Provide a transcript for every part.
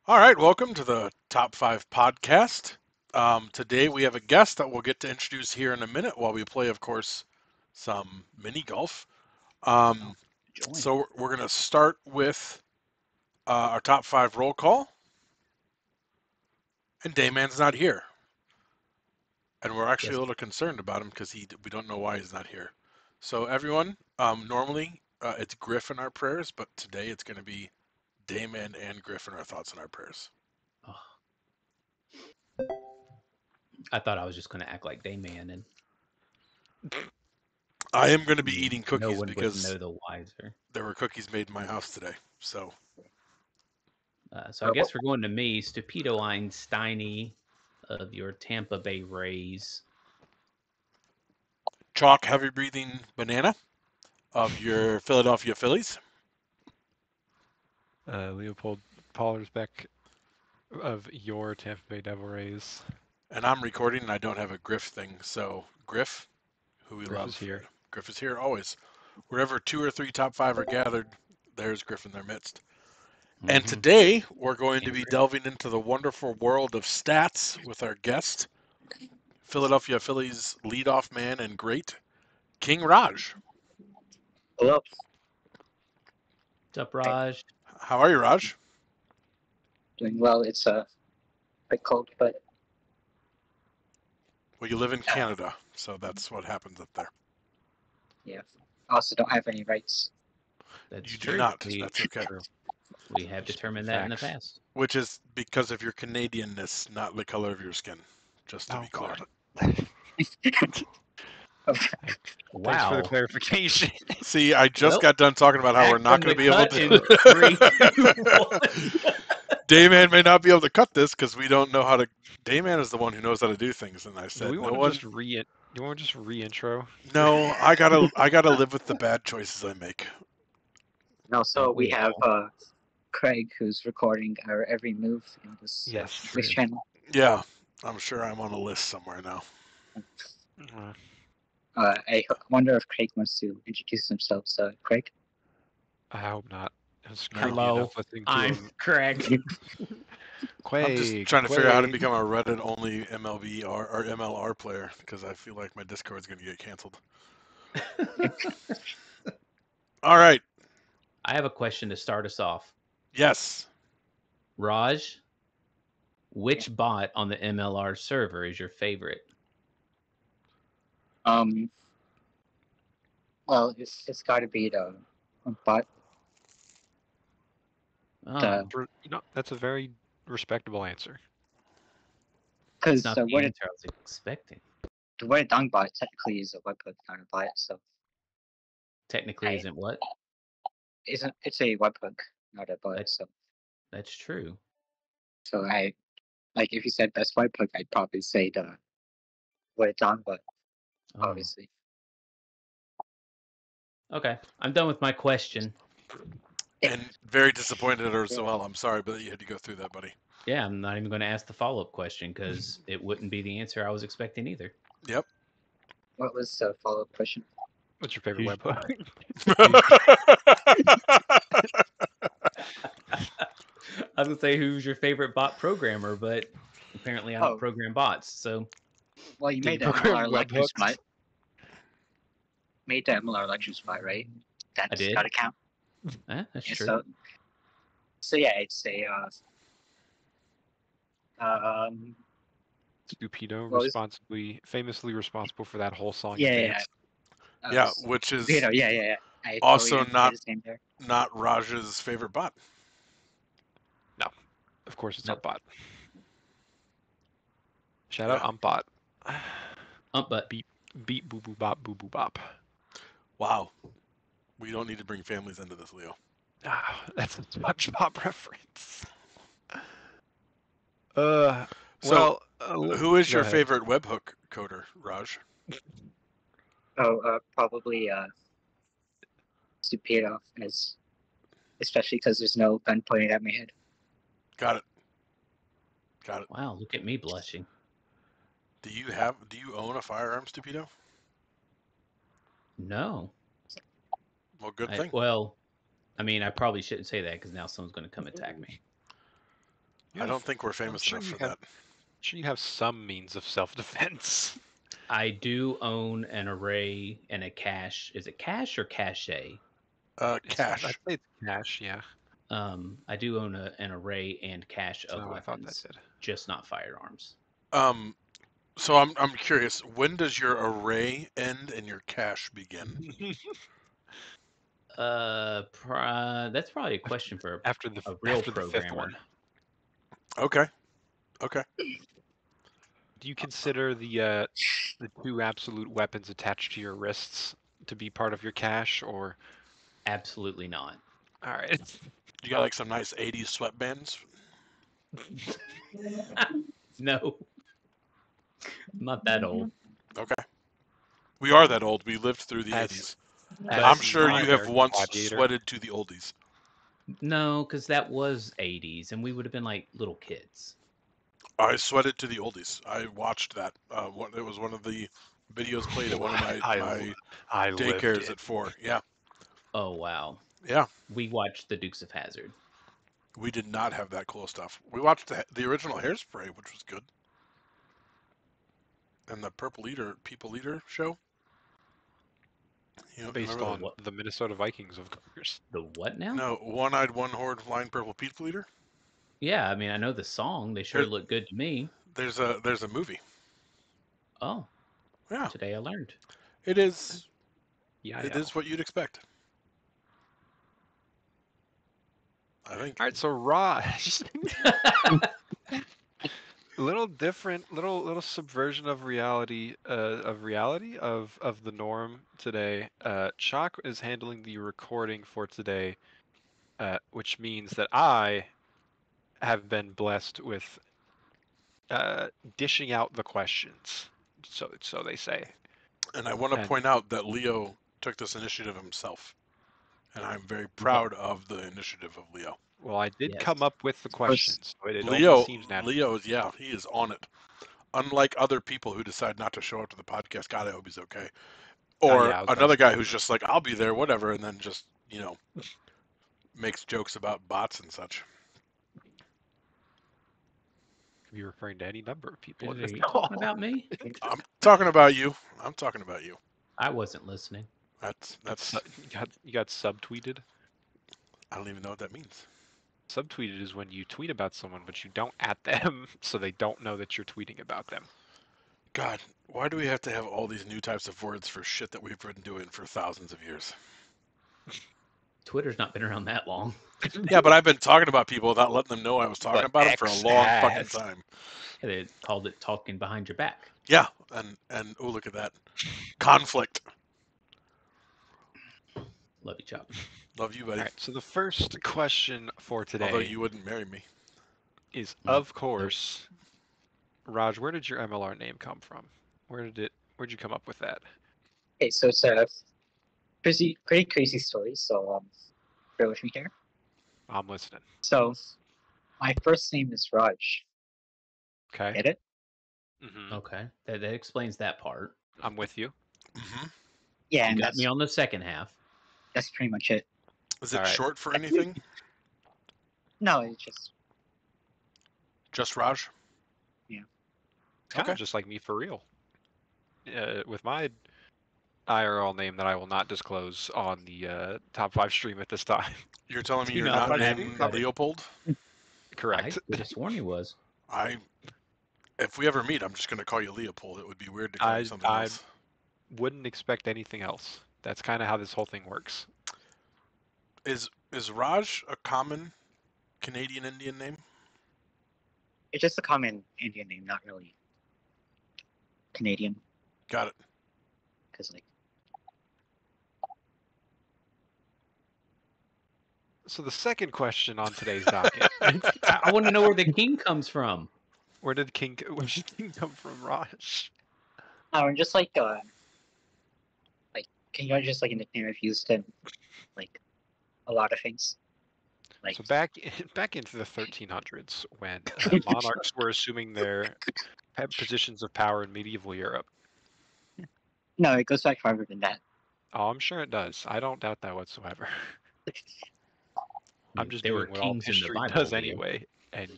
All right, welcome to the Top 5 podcast. Today we have a guest that we'll get to introduce here in a minute while we play, of course, some mini golf. Oh, Um, join. so we're going to start with our top 5 roll call, and Dayman's not here. And we're actually Yes. a little concerned about him because we don't know why he's not here. So everyone, normally it's Griff in our prayers, but today it's going to be Dayman and Griff in our thoughts and our prayers. Oh, I thought I was just going to act like Dayman, and I am going to be eating no cookies one would because know the wiser. there were cookies made in my house today. So So I guess we're going to me, Stupido Einsteiny of your Tampa Bay Rays. chalk heavy breathing banana of your Philadelphia Phillies. Leopold Pollersbeck of your Tampa Bay Devil Rays. And I'm recording and I don't have a Griff thing. So Griff, who we Griff love. is here. Griff is here always. Wherever 2 or 3 top 5 are gathered, there's Griff in their midst. And Mm-hmm. today we're going to And be Griff. delving into the wonderful world of stats with our guest, Philadelphia Phillies leadoff man and great, King Raj. Hello. What's up, Raj? How are you, Raj? Doing well. It's a bit cold, but Well, you live in Canada, so that's what happens up there. yeah. I also don't have any rights. That's You true. do not. That's okay. We have determined that in the past. Which is because of your Canadianness, not the color of your skin. Just to be clear. Thanks for the Wow. clarification. See, I just Well, got done talking about how we're back not from going to the be able cut in 3, 2, to. 1. Dayman may not be able to cut this because we don't know how to. Dayman is the one who knows how to do things, and I Do said, we no want to one. just do you want to just re-intro? No, I gotta live with the bad choices I make. And also, Don't we we have all? Craig, who's recording our every move in this Yes. this channel. Yeah, I'm sure I'm on a list somewhere now. I wonder if Craig wants to introduce himself. So, Craig. I hope not. I was No. creepy Hello, enough listening to I'm him. Craig. I'm just Quake, trying to figure out how to Quake. become a Reddit-only MLB or MLR player because I feel like my Discord's going to get canceled. All right. I have a question to start us off. Yes. Raj, which bot on the MLR server is your favorite? Well, it's got to be the bot. Oh, That's a very respectable answer. Because it's not the answer I was expecting. the word dung bot technically is a webhook, not a bot. So Technically, isn't what? it's a webhook, not a bot. That's true. So I like if you said best webhook, I'd probably say the word dung bot. Oh. Obviously. Okay, I'm done with my question. And very disappointed as well. I'm sorry, but you had to go through that, buddy. Yeah, I'm not even going to ask the follow-up question because it wouldn't be the answer I was expecting either. Yep. What was the follow-up question? What's your favorite webhook? I was going to say, who's your favorite bot programmer, but apparently I don't program bots, so... Well, you made the MLR lecture spot. Made the MLR lecture spot, right? That's got to count. That's true. So yeah, I'd say Stupido, famously responsible for that whole song. Yeah. Which is yeah. I also totally not Raj's favorite bot. No, of course it's not bot. Shout out Umpbot. Umpbot. Beep boo boo bop boo boo bop. Wow. We don't need to bring families into this, Leo. That's a SpongeBob reference. Who is your favorite webhook coder, Raj? Probably Stupido, especially because there's no gun pointed at my head. Got it. Wow, look at me blushing. Do you own a firearm, Stupido? No. Well, good thing. Well, I mean, I probably shouldn't say that because now someone's going to come attack me. I don't think we're I'm famous sure enough you for have. that. Sure, you have some means of self-defense. I do own an array and a cache. Is it cache or cache? I'd Cash. say it's cash. Yeah, I do own an array and cache so of I thought that weapons, did. just not firearms. Um, so I'm curious. When does your array end and your cash begin? That's probably a question for after the a real after the fifth programmer. one. Okay. Okay. Do you consider the two absolute weapons attached to your wrists to be part of your cache, or Absolutely not. all right? You got like some nice '80s sweatbands. No, I'm not that old. Okay. We are that old. We lived through the As '80s. But I'm as sure not you have American once Gladiator. sweated to the oldies. no, because that was 80s, and we would have been like little kids. I sweated to the oldies. I watched that. It was one of the videos played at one of my I lived daycares it. at 4. Yeah. Oh wow, Yeah. we watched the Dukes of Hazzard. We did not have that cool stuff. We watched the original Hairspray, which was good, and the People Eater show. You Based remember The that? on what? the Minnesota Vikings, of course. The what now? No, one-eyed, one-horned, flying purple People Eater. Yeah, I mean I know the song. They sure There, look good to me. there's a movie. Oh, Yeah, today I learned. it is. Yeah. It is what you'd expect. I think. All right, so Raj, little different, little subversion of reality, of the norm today. Chalk is handling the recording for today, which means that I have been blessed with dishing out the questions. So they say. And I want to And point out that Leo took this initiative himself, and I'm very proud of the initiative of Leo. well, I did Yes. come up with the questions, so it only Leo, seems natural. Yeah, he is on it. Unlike other people who decide not to show up to the podcast, God, I hope he's okay. Or Yeah, I was gonna another guy say, who's just like, I'll be there, whatever, and then just, makes jokes about bots and such. could be referring to any number of people in Are this you call. talking about me? I'm talking about you. I'm talking about you. I wasn't listening. That's You got subtweeted. I don't even know what that means. Subtweeted is when you tweet about someone, but you don't at them, so they don't know that you're tweeting about them. God, why do we have to have all these new types of words for shit that we've been doing for thousands of years? Twitter's not been around that long. Yeah, but I've been talking about people without letting them know I was talking But about them for a X long fucking has. time. They called it talking behind your back. Yeah, and oh, look at that conflict. Love you, Chop. Love you, buddy. All right, so the first question for Although today you wouldn't marry me. is, Nope. of course, Raj, where did your MLR name come from? Where'd you come up with that? Okay, so it's a pretty crazy story. So bear with me here. I'm listening. So my first name is Raj. Okay. Get it? Mm-hmm. Okay, that explains that part. I'm with you. Mm-hmm. Yeah, You and got me on the second half. that's pretty much it. Is it All right. short for anything? No, it's just Just Raj? Kind Okay. of just like me for real. With my IRL name that I will not disclose on the top 5 stream at this time. You're telling me Do you you're know not what that named is? Leopold? Correct. I could have sworn he was. If we ever meet, I'm just gonna call you Leopold. It would be weird to call you something I else. wouldn't expect anything else. That's kind of how this whole thing works. Is Raj a common Canadian Indian name? it's just a common Indian name, not really Canadian, Got it. because like So the second question on today's docket: I want to know where the king comes from. where did King come from, Raj? I'm just like can you just like a nickname I've used in like a lot of things. Like So back into the 1300s, when monarchs were assuming their positions of power in medieval Europe. no, it goes back farther than that. Oh, I'm sure it does. I don't doubt that whatsoever. I'm just There were doing what all kings in the history Bible, does Leo. anyway, and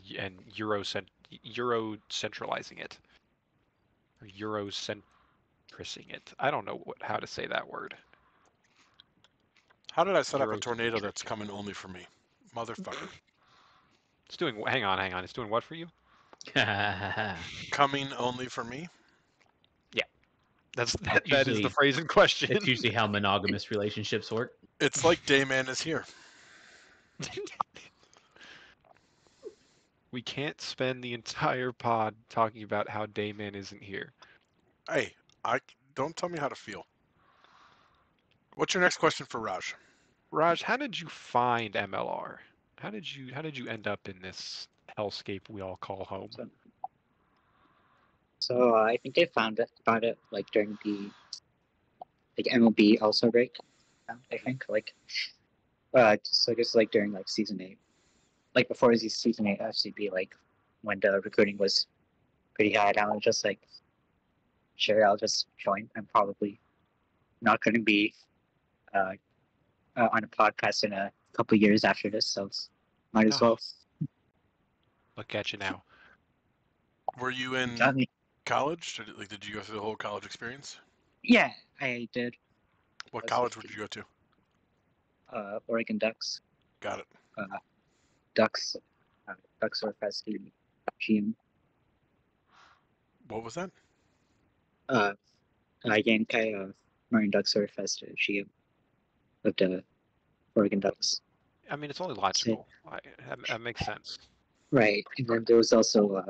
Euro centralizing it, or Eurocentricing it. I don't know how to say that word. How did I set up a tornado Eurocentric. that's coming only for me? Motherfucker. It's doing. Hang on. It's doing what for you? Coming only for me? That is the phrase in question. That's usually how monogamous relationships work. It's like Dayman is here. We can't spend the entire pod talking about how Dayman isn't here. Hey, don't tell me how to feel. What's your next question for Raj? Raj, how did you find MLR? How did you end up in this hellscape we all call home? So I think I found it like during the MLB also break. I think so just like during like season 8, like before the season 8 FCB, like when the recruiting was pretty high, I was just like, sure, I'll just join. I'm probably not going to be uh, on a podcast in a couple years after this, so might as Oh, well. look at you now. Were you in Got me. college? Did you go through the whole college experience? Yeah, I did. What I was college would you go to? Oregon Ducks. Got it. Ducks. Ducks are fast GM. What was that? Yankai Marine Ducks are fast GM of the Oregon Ducks. I mean, it's only logical. That makes sense. Right, and then there was also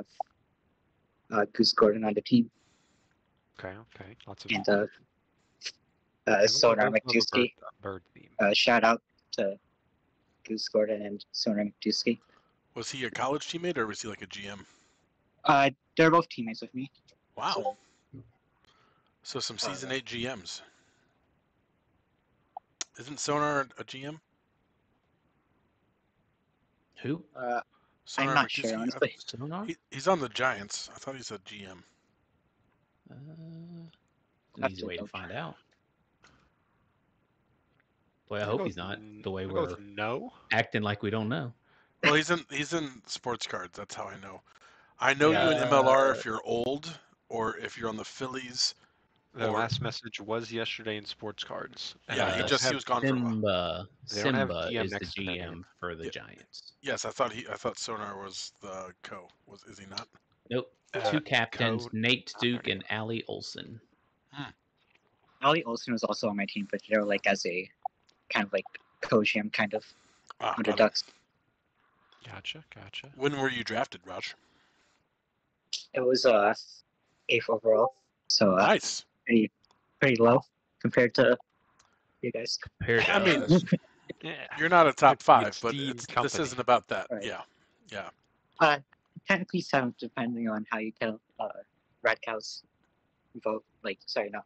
Goose Gordon on the team, Okay. Lots of. and Everyone Sonar does love a McDusky. bird theme. Shout out to Goose Gordon and Sonar McDusky. Was he a college teammate or was he like a GM? They're both teammates with me. Wow. So some season 8 GMs. Isn't Sonar a GM? Who? Sonar I'm not sure, McDusky? honestly. Sonar? He's on the Giants. I thought he's a GM. It's an easy way to find out. Boy, I hope he's not. The way We'll go we're with no. acting like we don't know. Well, he's in sports cards. That's how I know. I know you in MLR if you're old or if you're on the Phillies. The Or- last message was yesterday in sports cards. And Yeah, they he don't have- was gone for a while. They don't have Simba GM is the next to their GM name. for the Yeah. Giants. Yes, I thought Sonar was the is he not? Nope. Uh, Two captains, Code- Nate not their Duke and name. Allie Olson. Ali Olsen was also on my team, but they're like as a kind of like co-GM kind of Ah, on the got it. Ducks. Gotcha. When were you drafted, Raj? It was 8th overall, so Nice. pretty low compared to you guys. Compared to I mean, us. Yeah. You're not a top It's the 5, but esteemed this company. isn't about that. Right. Yeah. Technically 7th, depending on how you count Red Cows vote. Like, sorry, not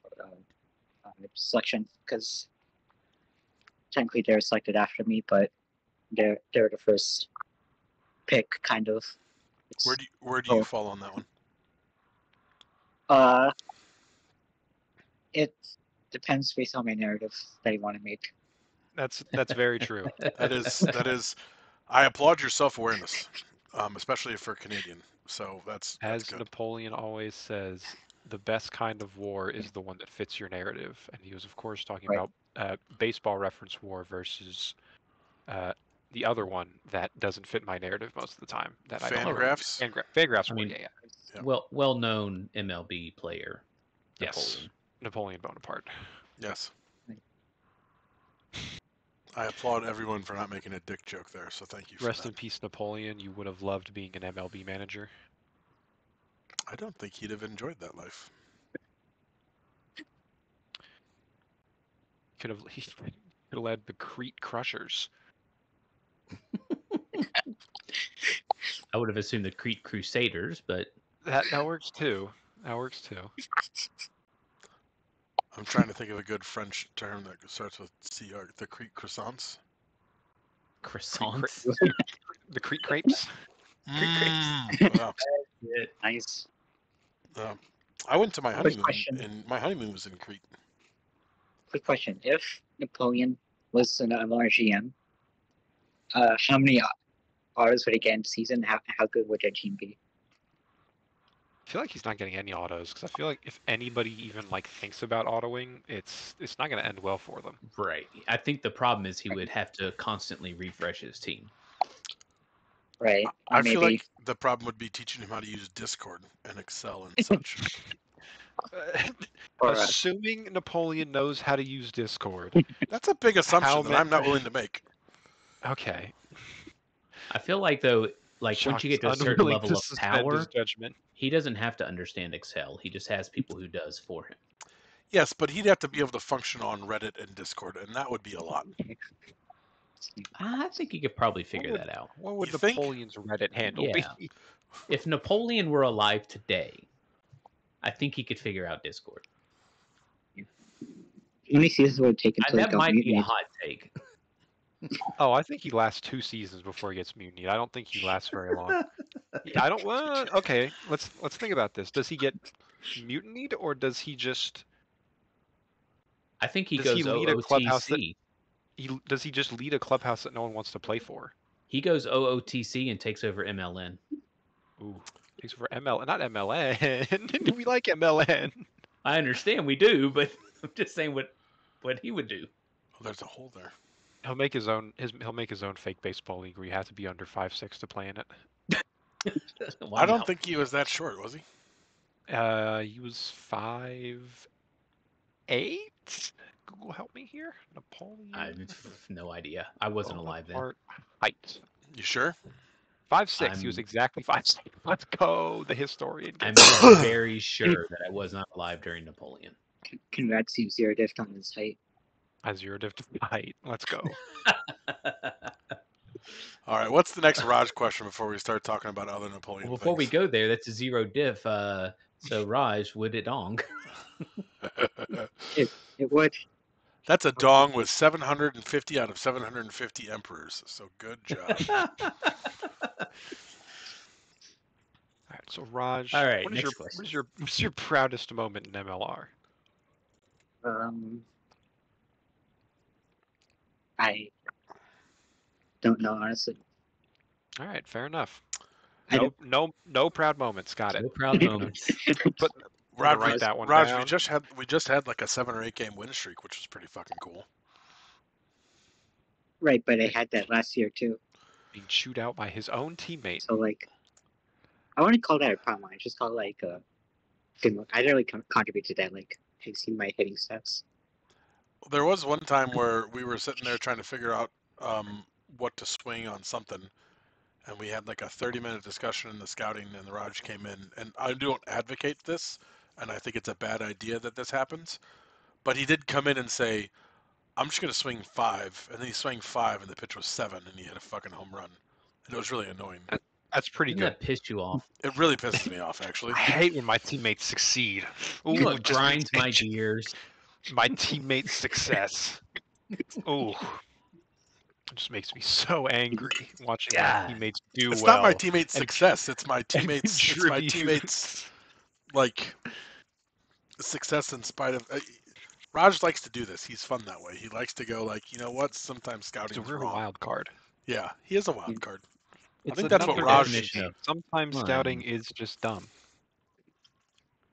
selection, because technically they're selected after me, but they're the first pick, kind of. Where do you fall on that one? It depends based on my narrative that I want to make. That's very true. That is. I applaud your self-awareness, especially for Canadian. So that's As good. Napoleon always says, the best kind of war is the one that fits your narrative. And he was, of course, talking Right. about baseball reference war versus the other one that doesn't fit my narrative most of the time. That I don't know. Fangraphs? Fangraphs I war, mean, yeah. Yeah. well-known MLB player. Yes. Napoleon Bonaparte. Yes. I applaud everyone for not making a dick joke there. So thank you for Rest that. in peace, Napoleon. You would have loved being an MLB manager. I don't think he'd have enjoyed that life. He could have led the Crete Crushers. I would have assumed the Crete Crusaders, but That works too. I'm trying to think of a good French term that starts with CR. The Crete croissants. croissants. The Crete crepes. Wow. Nice. I went to my Quick honeymoon, question. and my honeymoon was in Crete. Quick question: if Napoleon was an MRGM, how many autos would he get in season? How good would their team be? I feel like he's not getting any autos because I feel like if anybody even like thinks about autoing, it's not going to end well for them. Right. I think the problem is he would have to constantly refresh his team. Right. Or I feel maybe like the problem would be teaching him how to use Discord and Excel and such. or Assuming Napoleon knows how to use Discord. That's a big assumption that ma- I'm not willing to make. Okay. I feel like though, like once you Shock's get to a certain unwilling level to of suspend his power, judgment. he doesn't have to understand Excel. He just has people who does for him. Yes, but he'd have to be able to function on Reddit and Discord, and that would be a lot. I think he could probably figure that out. What would You think? Napoleon's Reddit handle Yeah. be? If Napoleon were alive today, I think he could figure out Discord. how many seasons would it take until he That got might be a mutinied? hot take. Oh, I think he lasts 2 seasons before he gets mutinied. I don't think he lasts very long. I don't. Well, okay, let's think about this. Does he get mutinied, or does he just I think he Does goes he lead a clubhouse that OOTC. does he just lead a clubhouse that no one wants to play for? He goes OOTC and takes over MLN. Ooh, takes over ML, not MLN. We like MLN. I understand we do, but I'm just saying what he would do. Oh, there's a hole there. He'll make his own fake baseball league where you have to be under 5'6" to play in it. Why I don't not? think he was that short, was he? He was 5'8". Google, help me here. Napoleon. I have no idea. I wasn't alive then. Bonaparte height. You sure? 5'6". He was I'm- exactly 5'6". Let's go, the historian. I'm gets very sure that I was not alive during Napoleon. Congrats, you zero diff on his height. a 0 diff to height. Let's go. All right, what's the next Raj question before we start talking about other Napoleon Before we things? go there, that's a zero diff. So Raj, would it dong? It would. That's a dong with 750 out of 750 emperors. So good job. All right, so Raj, All right, what is next question. what's your proudest moment in MLR? I don't know honestly. All right, fair enough. I No proud moments. Got it. No proud moments. But we're gonna Raj, write that one Raj, down. we just had like a 7 or 8 game win streak, which was pretty fucking cool. Right, but I had that last year too. Being chewed out by his own teammate. So like, I wouldn't call that a problem. I just call it like good look. I didn't really contribute to that. Like, have you seen my hitting stats? There was one time where we were sitting there trying to figure out what to swing on something, and we had like a 30-minute discussion in the scouting, and the Raj came in, and I don't advocate this, and I think it's a bad idea that this happens, but he did come in and say, I'm just going to swing 5, and then he swung 5, and the pitch was 7, and he hit a fucking home run, and it was really annoying. That's pretty Doesn't good. that piss you off? It really pisses me off, actually. I hate when my teammates succeed. Ooh, You know it what just grinds my makes gears? my teammates' success. Ooh. It just makes me so angry watching God. my teammates do It's well. not my teammates' and success. It's my teammates. It's my contribute. teammates' like success in spite of. Raj likes to do this. He's fun that way. He likes to go like, you know what? Sometimes scouting It's is a real wrong. wild card. Yeah, he is a wild card. It's think that's what another Raj definition game. of Sometimes fun. scouting is just dumb.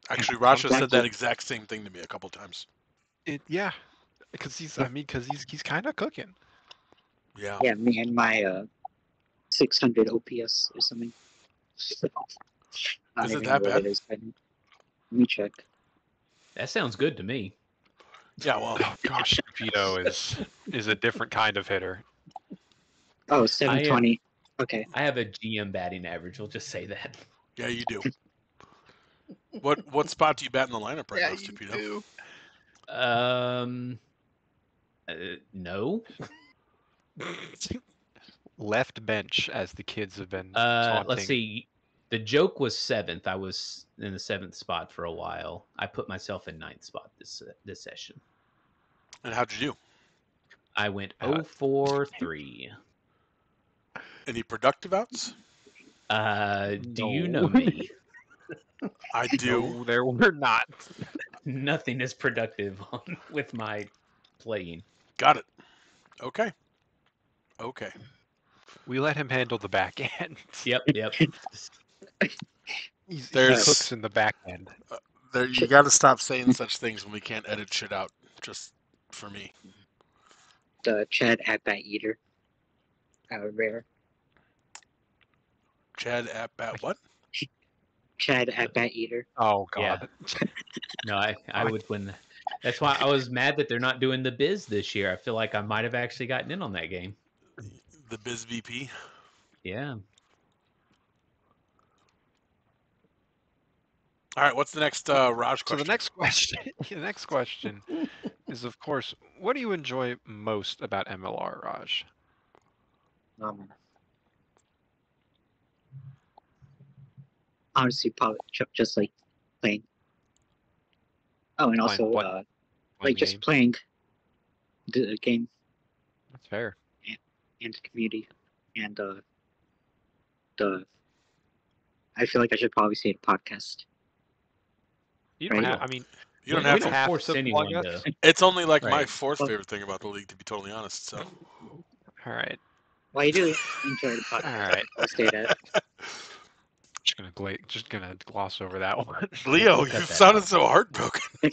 Actually, Raj has said Exactly. that exact same thing to me a couple times. Yeah, because he's kind of cooking. Yeah. Yeah, me and my 600 OPS or something. I don't Is it even that know what bad? it is. Let me check. That sounds good to me. Yeah. Well, Oh gosh, Vito is a different kind of hitter. Oh, 720. Okay. I have a GM batting average. We'll just say that. yeah, you do. What spot do you bat in the lineup right now, Stupido? No. Left bench, as the kids have been Let's taunting. see. The joke was 7th. I was in the 7th spot for a while. I put myself in 9th spot this session. And how'd you do? I went 0-4-3. Any productive outs? Do you No. know me? I do. No, there were not. Nothing is productive with my playing. Got it. Okay. Okay. We let him handle the back end. Yep. He There's- cooks in the back end. You got to stop saying such things when we can't edit shit out. Just for me. The Chad at Bat Eater. Rare. Chad at bat what? Chad at Bat Eater. Oh Yeah. God. No, I would win. That's why I was mad that they're not doing the Biz this year. I feel like I might have actually gotten in on that game. The Biz VP. Yeah. All right, what's the next Raj So question? the next question is, of course, what do you enjoy most about MLR, Raj? Honestly, probably just like playing. Oh, and also what? like Playing just games? playing the game That's fair. and the community and the. I feel like I should probably say the podcast. You don't Right. have. I mean, You don't we have don't to. have force to anyone plug to. us. It's only like my Right. fourth Well- favorite thing about the league, to be totally honest. So All right. Well, I do enjoy the podcast. All right. I'll say that. Just gonna gloss over that one. Leo, We'll you cut that sounded out. so heartbroken.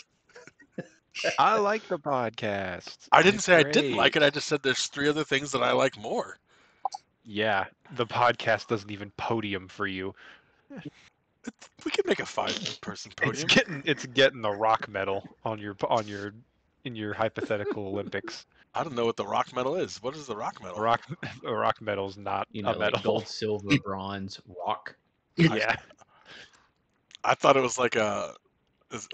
I like the podcast. I didn't It's say I didn't great. like it. I just said there's 3 other things that I like more. Yeah, the podcast doesn't even podium for you. We can make a 5-person podium. It's getting the rock medal on your in your hypothetical Olympics. I don't know what the rock medal is. What is the rock medal? A rock medal's not You know, a medal. like gold, silver, bronze, rock. Yeah. I thought it was like a.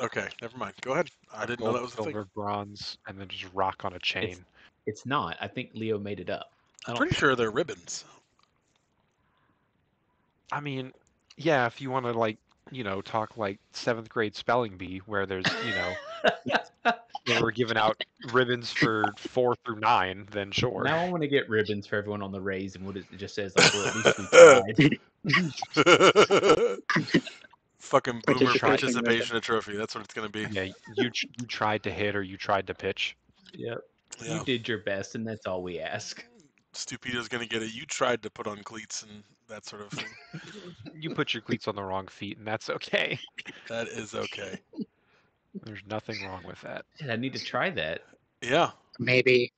Okay, never mind. Go ahead. I didn't know Gold, that was a silver, thing. bronze, and then just rock on a chain. It's not. I think Leo made it up. I'm pretty sure they're ribbons. I mean, yeah, if you want to talk like 7th grade spelling bee, where there's where we're giving out ribbons for 4 through 9, then sure. Now I want to get ribbons for everyone on the Rays, and what it just says like, well, at least we tried. Fucking boomer Participation participation trophy. That's what it's gonna be. Yeah, you tried to hit or you tried to pitch. Yep. Yeah. You did your best, and that's all we ask. Stupido's gonna get it. You tried to put on cleats and that sort of thing. You put your cleats on the wrong feet, and that's okay. That is okay. There's nothing wrong with that. Shit, I need to try that. Yeah. Maybe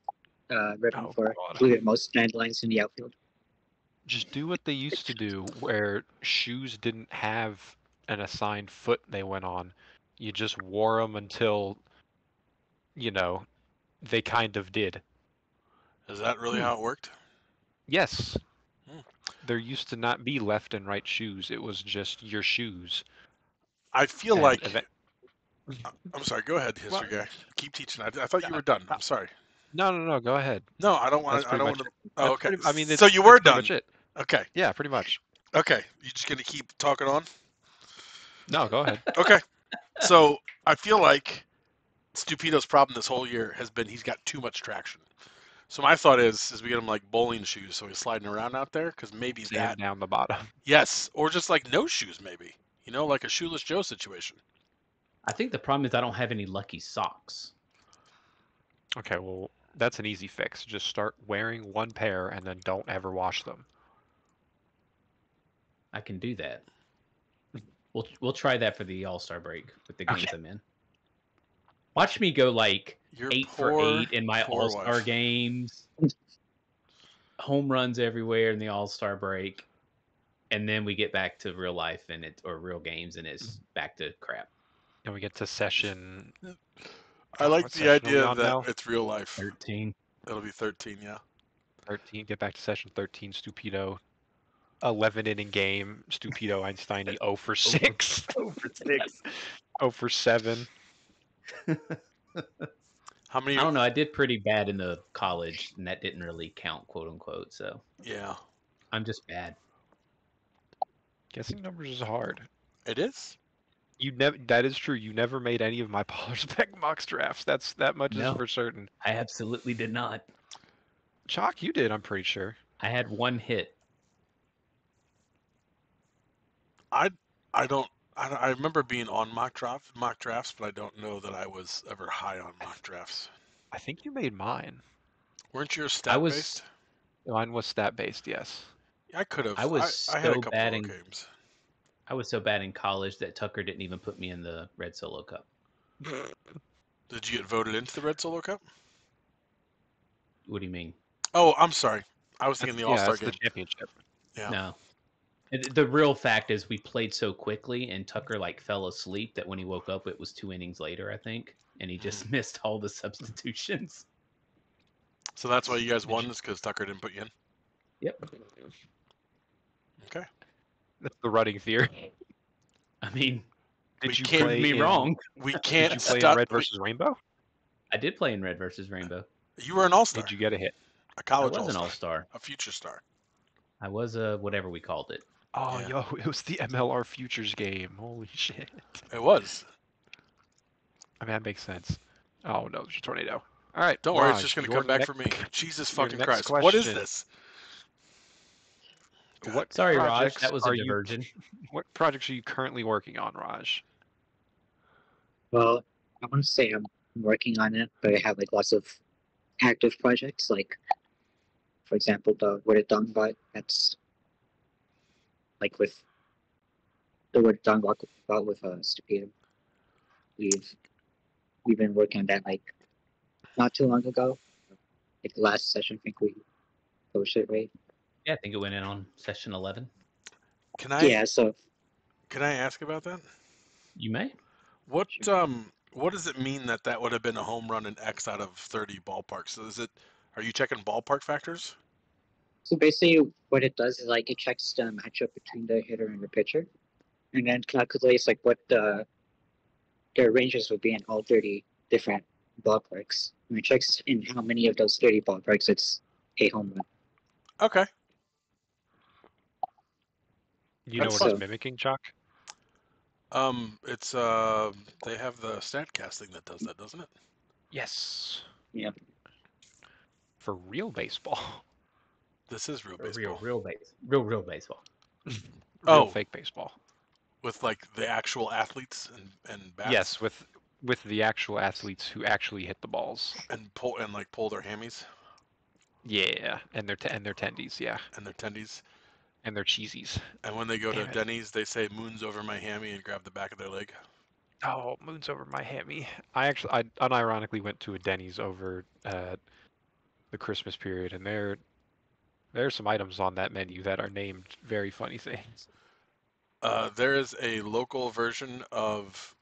ribbon Oh, for God. blue and most dandelions in the outfield. Just do what they used to do, where shoes didn't have an assigned foot they went on. You just wore them until, they kind of did. Is that really how it worked? Yes. Hmm. There used to not be left and right shoes. It was just your shoes. I feel And like. eve- I'm sorry. Go ahead, history guy. Keep teaching. I thought you were done. I'm sorry. No, go ahead. No, I don't want That's to. I pretty don't much want to. it. Oh, That's okay. pretty- I mean, so you were that's pretty done. much it. Okay. Yeah, pretty much. Okay. You just gonna keep talking on? No, go ahead. Okay. So I feel like Stupido's problem this whole year has been he's got too much traction. So my thought is we get him like bowling shoes, so he's sliding around out there, because maybe Sand that. down the bottom. Yes, or just like no shoes, maybe. Like a shoeless Joe situation. I think the problem is I don't have any lucky socks. Okay, well, that's an easy fix. Just start wearing one pair and then don't ever wash them. I can do that. We'll try that for the All-Star break with the games Okay. I'm in. Watch me go like Your 8 poor, for 8 in my poor All-Star wife. games. Home runs everywhere in the All-Star break. And then we get back to real life or real games, and it's back to crap. And we get to session. I like what the session are we idea on that now? it's real life. 13. It'll be 13, yeah. 13. Get back to session 13. Stupido. 11 inning game. Stupido Einstein 0 for 6. 0 for 6. 0 for 7. How many? I don't know. I did pretty bad in the college, and that didn't really count, quote unquote. So Yeah, I'm just bad. Guessing numbers is hard. it is. That is true. You never made any of my Polar Spec mock drafts. That much No. is for certain. I absolutely did not. Chalk, you did, I'm pretty sure. I had one hit. I remember being on mock drafts, but I don't know that I was ever high on mock drafts. I think you made mine. Weren't you I stat was- based? Mine was stat based. Yes. I could have. I was I had a so couple bad of in games. I was so bad in college that Tucker didn't even put me in the Red Solo Cup. Did you get voted into the Red Solo Cup? What do you mean? Oh, I'm sorry. I was thinking That's, the All Star that's the game. championship. Yeah. No. The real fact is we played so quickly and Tucker like fell asleep that when he woke up it was 2 innings later, I think, and he just missed all the substitutions. So that's why you guys won, is because Tucker didn't put you in. Yep. Okay. That's the running theory. I mean, We Did you can't- prove play me in, wrong. We Did can't you play in stop. Red versus Rainbow? I did play in Red versus Rainbow. You were an All Star, Did you get a hit? a I college was an All-Star, all-star. a future star. I was a whatever we called it. Oh, Yeah. yo, it was the MLR Futures game. Holy shit. It was. I mean, that makes sense. Oh no, there's a tornado. All right, Don't worry, it's Raj, just gonna your come back next- for me. Jesus your fucking next Christ! What is question. this? God. What Sorry, Raj, projects that was a are you? diversion. What projects are you currently working on, Raj? Well, I want to say I'm working on it, but I have like lots of active projects. Like, for example, the Word Dong bot. That's like with the Word Dong bot with Stupid. We've been working on that like not too long ago. Like the last session, I think we posted it, right? Yeah, I think it went in on session 11. Can I? Yeah. So Can I ask about that? You may. What What does it mean that that would have been a home run in X out of 30 ballparks? So is it? Are you checking ballpark factors? So basically, what it does is like it checks the matchup between the hitter and the pitcher, and then calculates like what their ranges would be in all 30 different ballparks. And it checks in how many of those 30 ballparks it's a home run. Okay. You know That's what fun. it's mimicking, Chuck? It's they have the StatCast thing that does that, doesn't it? Yes. Yeah. For real baseball. This is real Or baseball. real baseball. Real Oh. fake baseball. With like the actual athletes and bats. Yes, with the actual athletes who actually hit the balls. And pull their hammies Yeah, and their tendies, yeah, and their tendies. and their cheesies. And when they go Damn to it. Denny's, they say "moon's over my hammy" and grab the back of their leg. Oh, moon's over my hammy. I unironically went to a Denny's over the Christmas period, and there's some items on that menu that are named very funny things. There is a local version of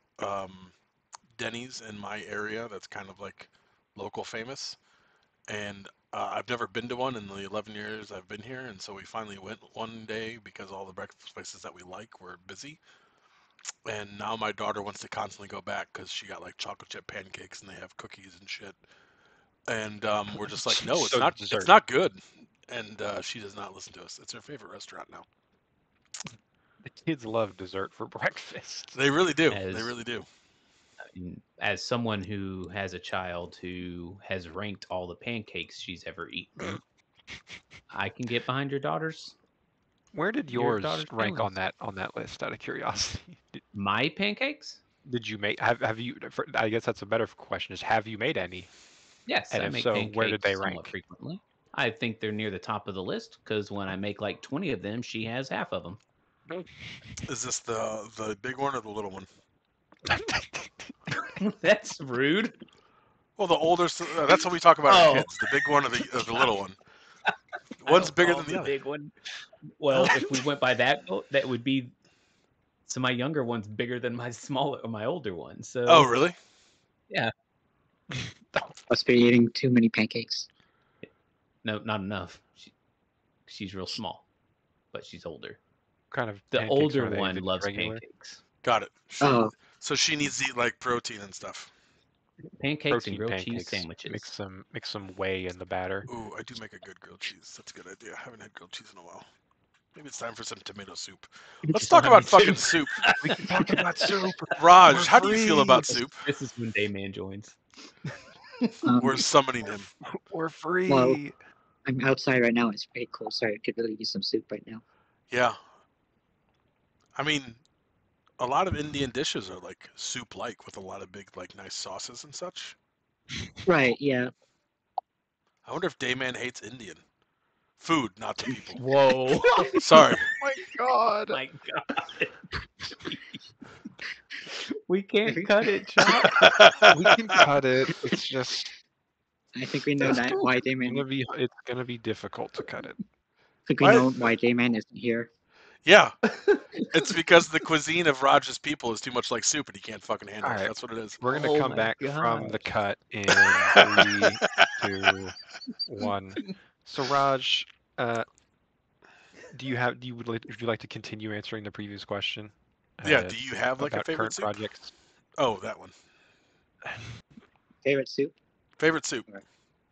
Denny's in my area that's kind of like local famous, and I've never been to one in the 11 years I've been here, and so we finally went one day because all the breakfast places that we like were busy. And now my daughter wants to constantly go back because she got like chocolate chip pancakes and they have cookies and shit. And we're just like, no, it's So not. dessert. It's not good. And she does not listen to us. It's her favorite restaurant now. The kids love dessert for breakfast. They really do. They As- really do. As someone who has a child who has ranked all the pancakes she's ever eaten, I can get behind your daughter's. Where did Your yours daughter's rank on feelings. that list? Out of curiosity, My pancakes? did you make? Have you? I guess that's a better question. Is have you made any? Yes, And I if make so, pancakes where did they somewhat rank? frequently. I think they're near the top of the list because when I make like 20 of them, she has half of them. Is this the big one or the little one? That's rude. Well, the older. That's what we talk about our Oh. kids. The big one or the little one. One's bigger than the other. big one. Well, if we went by that, that would be. So my younger one's bigger than my older one. So. Oh, really? Yeah. Must be eating too many pancakes. No, not enough. She's real small, but she's older. Kind of The pancakes older are they? one Just loves regular? pancakes. Got it. Oh, So she needs to eat like protein and stuff. Pancakes and Protein grilled cheese pancakes. sandwiches. Mix some whey in the batter. Ooh, I do make a good grilled cheese. That's a good idea. I haven't had grilled cheese in a while. Maybe it's time for some tomato soup. Let's Just talk don't about have any fucking soup. We can talk about soup. Raj, We're how do you feel about free. soup? This is when Dayman joins. We're summoning him. We're free. Well, I'm outside right now. It's pretty cold, so I could really use some soup right now. Yeah. I mean, a lot of Indian dishes are like soup-like with a lot of big, like, nice sauces and such. Right, yeah. I wonder if Dayman hates Indian. Food, not the people. Whoa. Sorry. my God. My God. We can't cut it, Chuck. We can cut it. It's just I think we know that why Damon. it's gonna be difficult to cut it. I think we Why- know why J-Man isn't here. Yeah, it's because the cuisine of Raj's people is too much like soup and he can't fucking handle it. Alright. That's what it is. We're gonna Oh come my back from the gosh. cut in 3, 2, 1. So Raj, would you like to continue answering the previous question? Yeah, do you have like a about favorite current soup? projects? Oh, that one. Favorite soup? Favorite soup.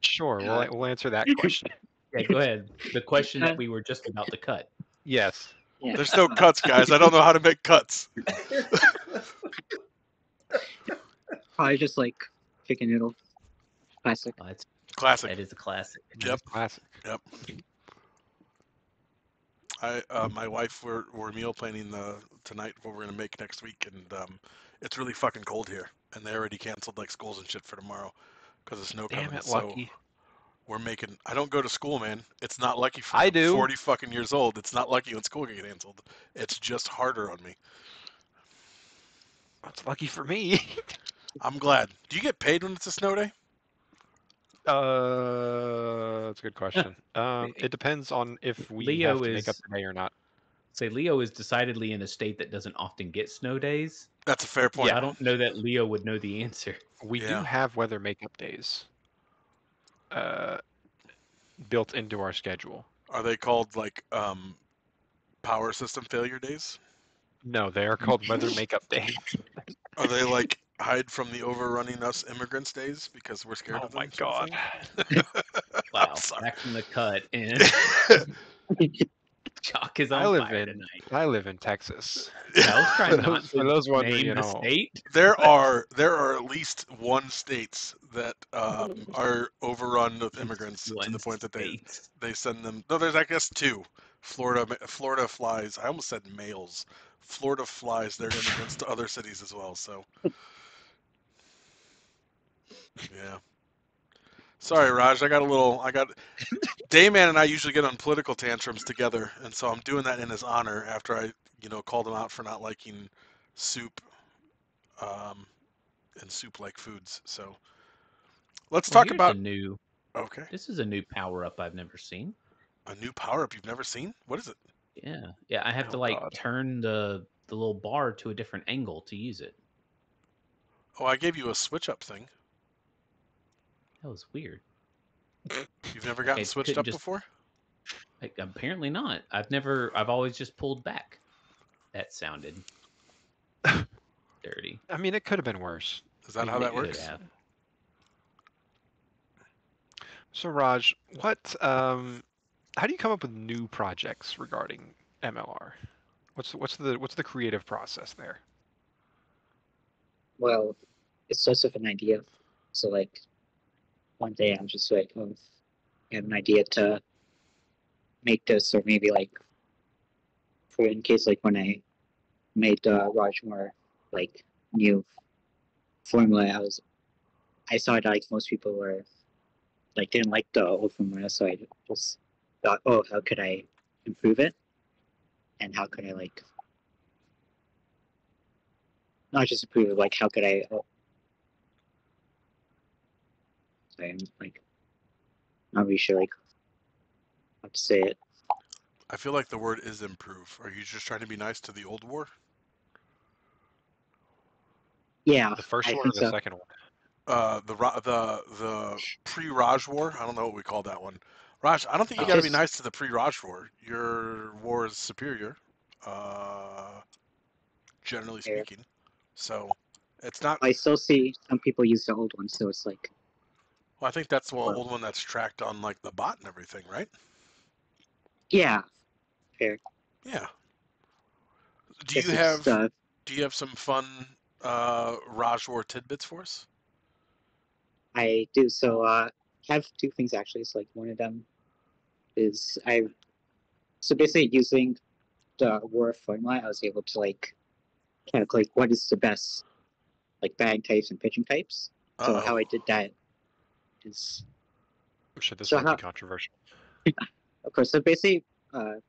Sure, we'll answer that question. Yeah, go ahead. The question that we were just about to cut. Yes. Yeah. There's no cuts, guys. I don't know how to make cuts. Probably just like chicken noodle. Classic. Oh, that Classic. is a classic. Yep. Classic. Yep. My wife, we're meal planning tonight what we're gonna make next week, and it's really fucking cold here, and they already canceled like schools and shit for tomorrow because of snow Damn coming. it, So Lucky. we're making. I don't go to school, man. It's not lucky for I me. I'm do. 40 fucking years old. It's not lucky when school gets canceled. It's just harder on me. That's lucky for me. I'm glad. Do you get paid when it's a snow day? That's a good question. It depends on if we Leo have to make up is- the day or not. Say Leo is decidedly in a state that doesn't often get snow days. That's a fair point. I don't know that Leo would know the answer. We do Yeah. have weather makeup days built into our schedule. Are they called like power system failure days? No, they are called weather makeup days. Are they like hide from the overrunning us immigrants days because we're scared Oh of them? my sort of God. thing? Wow. sorry. Back from the cut, and Chalk is I on live fire in tonight. I live in Texas. I was trying not For to those wondering name at the all. state. There are at least one states that are overrun with immigrants to One the point that state. they send them. No, there's I guess two. Florida flies. I almost said males. Florida flies their immigrants to other cities as well. So yeah. Sorry, Raj. I got Dayman and I usually get on political tantrums together, and so I'm doing that in his honor after I, called him out for not liking soup, and soup-like foods. So let's Well, talk here's about. a new. Okay, This is a new power up I've never seen. a new power-up you've never seen. What is it? Yeah. I have to Oh, like God. turn the little bar to a different angle to use it. Oh, I gave you a switch-up thing. That was weird. You've never gotten Okay, switched couldn't up just- before? Like, apparently not. I've always just pulled back. That sounded dirty. I mean, it could have been worse. Is that how that It could works? have. So Raj, how do you come up with new projects regarding MLR? What's the creative process there? Well, it's just of an idea. So like one day I'm just like, oh, I have an idea to make this, or maybe like for in case like when I made Raj more like new formula, I saw that like most people were like didn't like the old formula, so I just thought, oh, how could I improve it, and how could I like not just improve it, like how could I? Oh, sorry, I'm like not really sure like how to say it. I feel like the word is improve. Are you just trying to be nice to the old war? Yeah, The first I one or think the so. second one? The pre-Raj war. I don't know what we call that one. Raj, I don't think you Oh. got to be Just- nice to the pre-Raj war. Your war is superior, generally Fair. speaking. So it's not. I still see some people use the old one, so it's like Well, I think that's the Well- old one that's tracked on like the bot and everything, right? yeah, fair. Yeah. Do Guess you it's, have some fun Raj war tidbits for us? I do. So I have two things actually. So like one of them is so basically using the war formula, I was able to like calculate what is the best like batting types and pitching types. So Uh-oh. how I did that is I'm sure this So might how- be controversial. Of course, so basically, I'm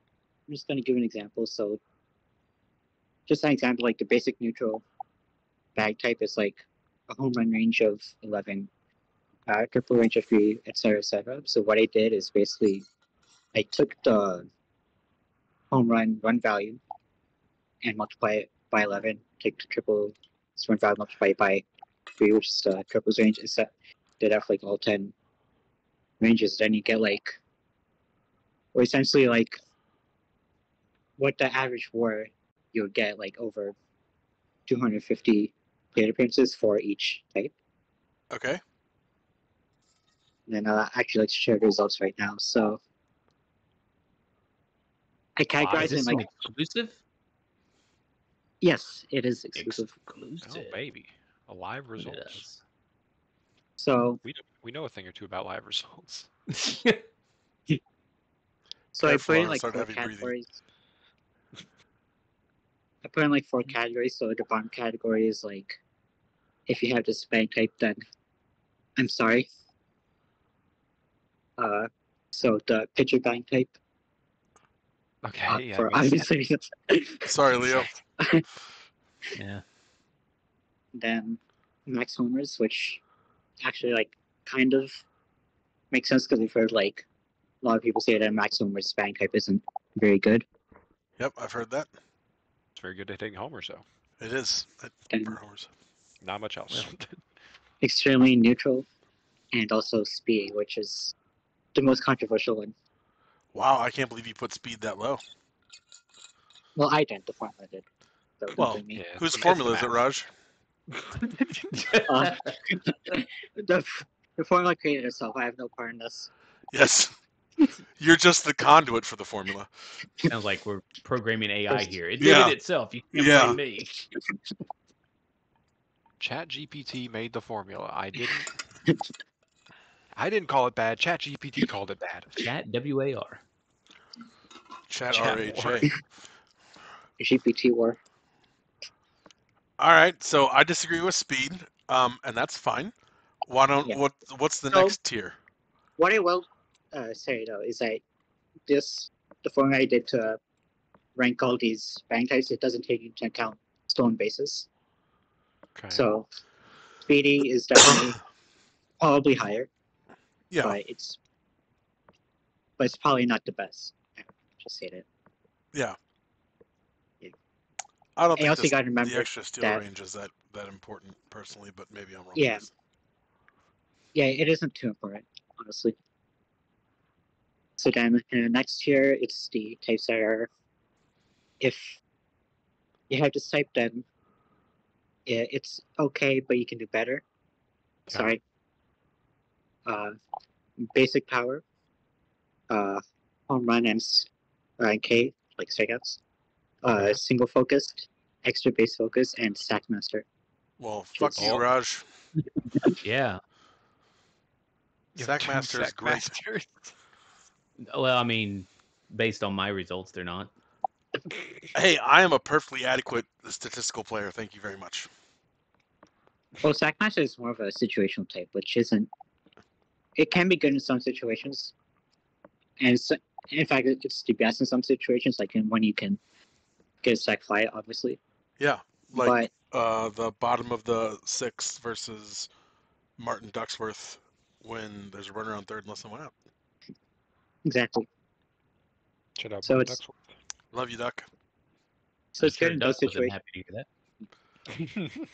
just going to give an example. So, just an example, like the basic neutral bag type is like a home run range of 11, triple range of 3, etc., etc. So what I did is basically I took the home run value and multiply it by 11. Take the triple run value, multiply it by 3, which is the triples range. Is that did have like all 10 ranges. Then you get like, or essentially like what the average were, you'll get like over 250 plate appearances for each type. Okay. And then I'll actually like share the results right now. So I Is categorize this in like, an exclusive? yes, it is exclusive. Exclusive. Oh baby, a live Look at results. us. So We know a thing or two about live results. so I Careful, put I'm in gonna like start 4 heavy breathing. categories. I put in like 4 categories. So the bottom category is like, if you have this bag type, then I'm sorry. So the pitcher bag type, Okay, yeah, for makes obvious reasons. Sorry, Leo. Yeah. Then max homers, which actually like kind of makes sense because we've heard like a lot of people say that max homers bag type isn't very good. Yep, I've heard that. It's very good at hitting homers, though. It is. Then For homers. Not much else. extremely neutral, and also speed, which is the most controversial one. Wow, I can't believe you put speed that low. Well, I didn't. The formula did. So don't Well, blame me. Yeah, Whose it's formula the is it, math. Raj? Uh, the, the formula created itself. I have no part in this. Yes. You're just the conduit for the formula. Sounds like we're programming AI First- here. It did Yeah. it itself. You can't Yeah. blame me. ChatGPT made the formula. I didn't. I didn't call it bad. ChatGPT called it bad. Chat WAR. Chat Chat RHA. GPT war. All right, so I disagree with speed, and that's fine. Why don't Yeah. what's the So- next tier? What I will say though is that the formula I did to rank all these bang types, it doesn't take into account stolen bases. Okay. So speedy is definitely probably higher, Yeah, but it's probably not the best. Just say that. yeah. Yeah. I don't I think also this, gotta remember the extra steal that- range is that important personally, but maybe I'm wrong. Yeah. With this. Yeah, it isn't too important, honestly. So then in the next tier, it's the types that are, if you have this type, then it's okay, but you can do better. Okay. Sorry. Basic power, home run and K, like strikeouts. Okay. Single focused, extra base focus, and stack master. Well, fuck Just- you, Raj. Yeah. You have two Sackmaster is great. Sackmasters. Well, I mean, based on my results, they're not. Hey, I am a perfectly adequate statistical player. Thank you very much. Well, stack master is more of a situational type, which isn't. It can be good in some situations, and in fact, it's the best in some situations, like when you can get a sack fly, obviously. Yeah, like But the bottom of the sixth versus Martin Ducksworth when there's a runner on third and less than one out. exactly. Shut up. So Mark it's- Ducksworth. Love you, Duck. So I'm it's sure good in those Duck wasn't situations. happy to hear that.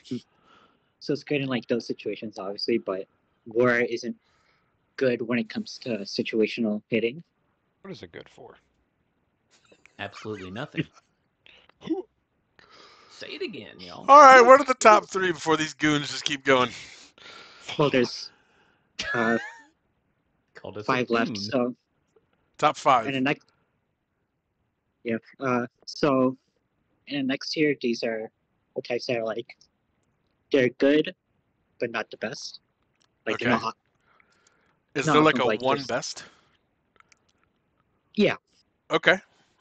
So it's good in like those situations, obviously, but war isn't good when it comes to situational hitting. What is it good for? Absolutely nothing. Say it again, y'all. All right, what are the top three before these goons just keep going? Well, there's Called us 5 a left. goon. So Top five. in the next, yeah. So in the next tier, these are the types that are like they're good, but not the best. Like they're Okay. not. Is no, there like but, a like, one there's- best? Yeah. Okay.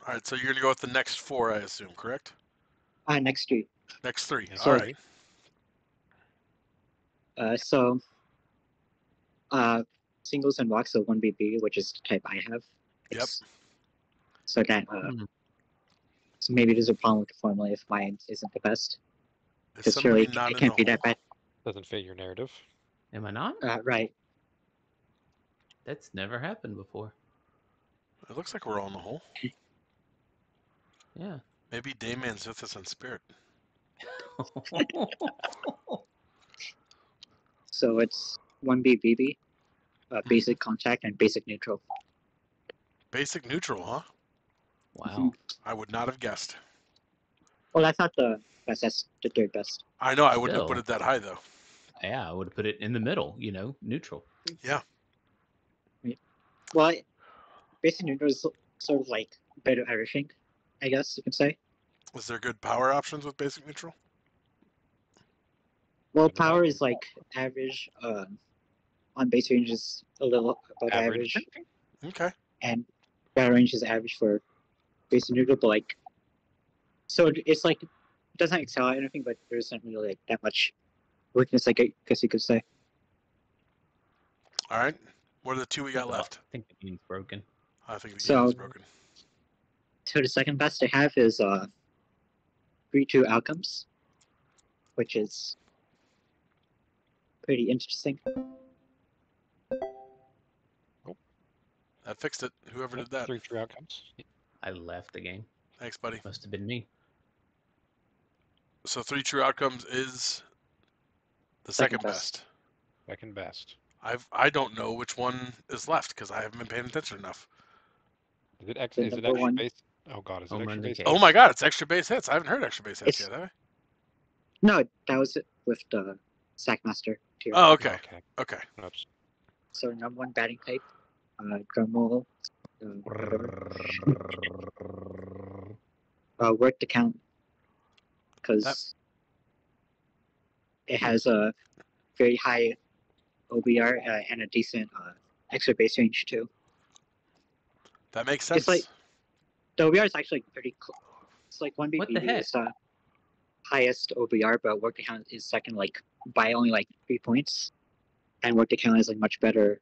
All right, so you're gonna go with the next four, I assume, correct? Next tier. Next three. Yeah. All right. So singles and walks. So 1BB, which is the type I have. It's, so that Hmm. so maybe there's a problem with the formula if mine isn't the best. Is Because somebody surely not it in can't the be that hole? bad. Doesn't fit your narrative. Am I not? Right. That's never happened before. It looks like we're all in the hole. Yeah. Maybe Dayman's with us in spirit. So it's 1B BB, basic contact, and basic neutral. Basic neutral, huh? Wow. I would not have guessed. Well, that's not the best. That's the third best. I know I wouldn't have put Still. it that high though. Yeah, I would have put it in the middle, neutral. Yeah. Well, basic neutral is sort of like a bit of everything, I guess you could say. Is there good power options with basic neutral? Well, Maybe not. power is like average. On base range is a little above average, Okay. and battle range is average for basic neutral. But like, so it's like it doesn't excel at anything, but there isn't really like that much weakness, I guess you could say. All right. What are the two we got left? I think the game's broken. I think the So- game is broken. So the second best I have is 3-2 outcomes, which is pretty interesting. That fixed it. Whoever did that. 3 true outcomes. I left the game. Thanks, buddy. Must have been me. So 3 true outcomes is the Second second best. best. Second best. I don't know which one is left because I haven't been paying attention enough. Is it, The is it number extra one- base? Oh god, is it Home extra run base? decay. Oh my god, it's extra base hits. I haven't heard extra base hits It's- yet, have I? No, that was it with the Sackmaster tier. Oh, okay. Okay. Okay. That's So number one batting type, drum roll, work the count, because it has a very high OBR and a decent extra base range too. That makes sense. It's like the OBR is actually pretty close. It's like 1B What the BB heck? is highest OBR, but work the count is second, like by only like 3 points, and work the count is like much better.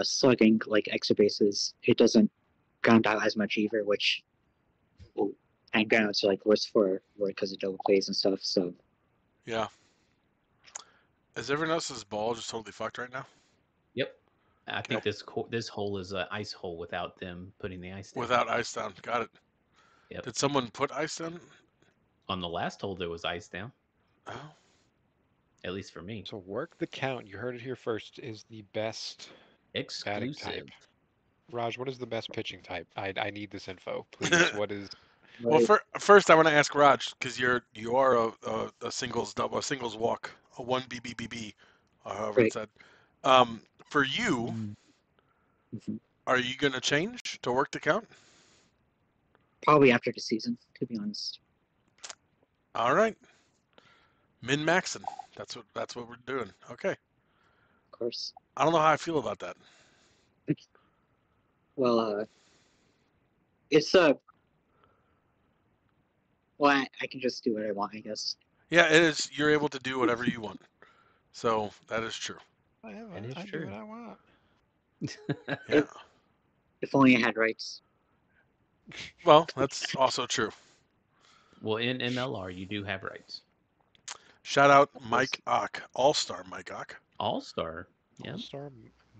Slugging like extra bases, it doesn't ground out as much either, which and groundouts are like worse for work because of double plays and stuff. So Yeah. Is everyone else's ball just totally fucked right now? Yep. I think Okay. this hole is an ice hole without them putting the ice down. Without ice down. Got it. Yep. Did someone put ice down? On the last hole, there was ice down. Oh. At least for me. so work the count. You heard it here first. Is the best batting Exclusive. type. Raj, what is the best pitching type? I need this info, please. What is? Well, right, first I want to ask Raj because you are a singles double, a singles walk, a 1 BBBB, or however Right. it's said. For you, mhm. are you gonna change to work the count? Probably after the season, to be honest. All right. Min maxing. That's what we're doing. Okay. Of course. I don't know how I feel about that. Well, it's well, I can just do what I want, I guess. Yeah, it is. You're able to do whatever you want. So that is true. That is I do true. what I want. Yeah. If only I had rights. Well, that's also true. Well, in MLR, you do have rights. Shout out Of course. Mike Ock, All-Star Mike Ock. All-Star. Yeah. All-Star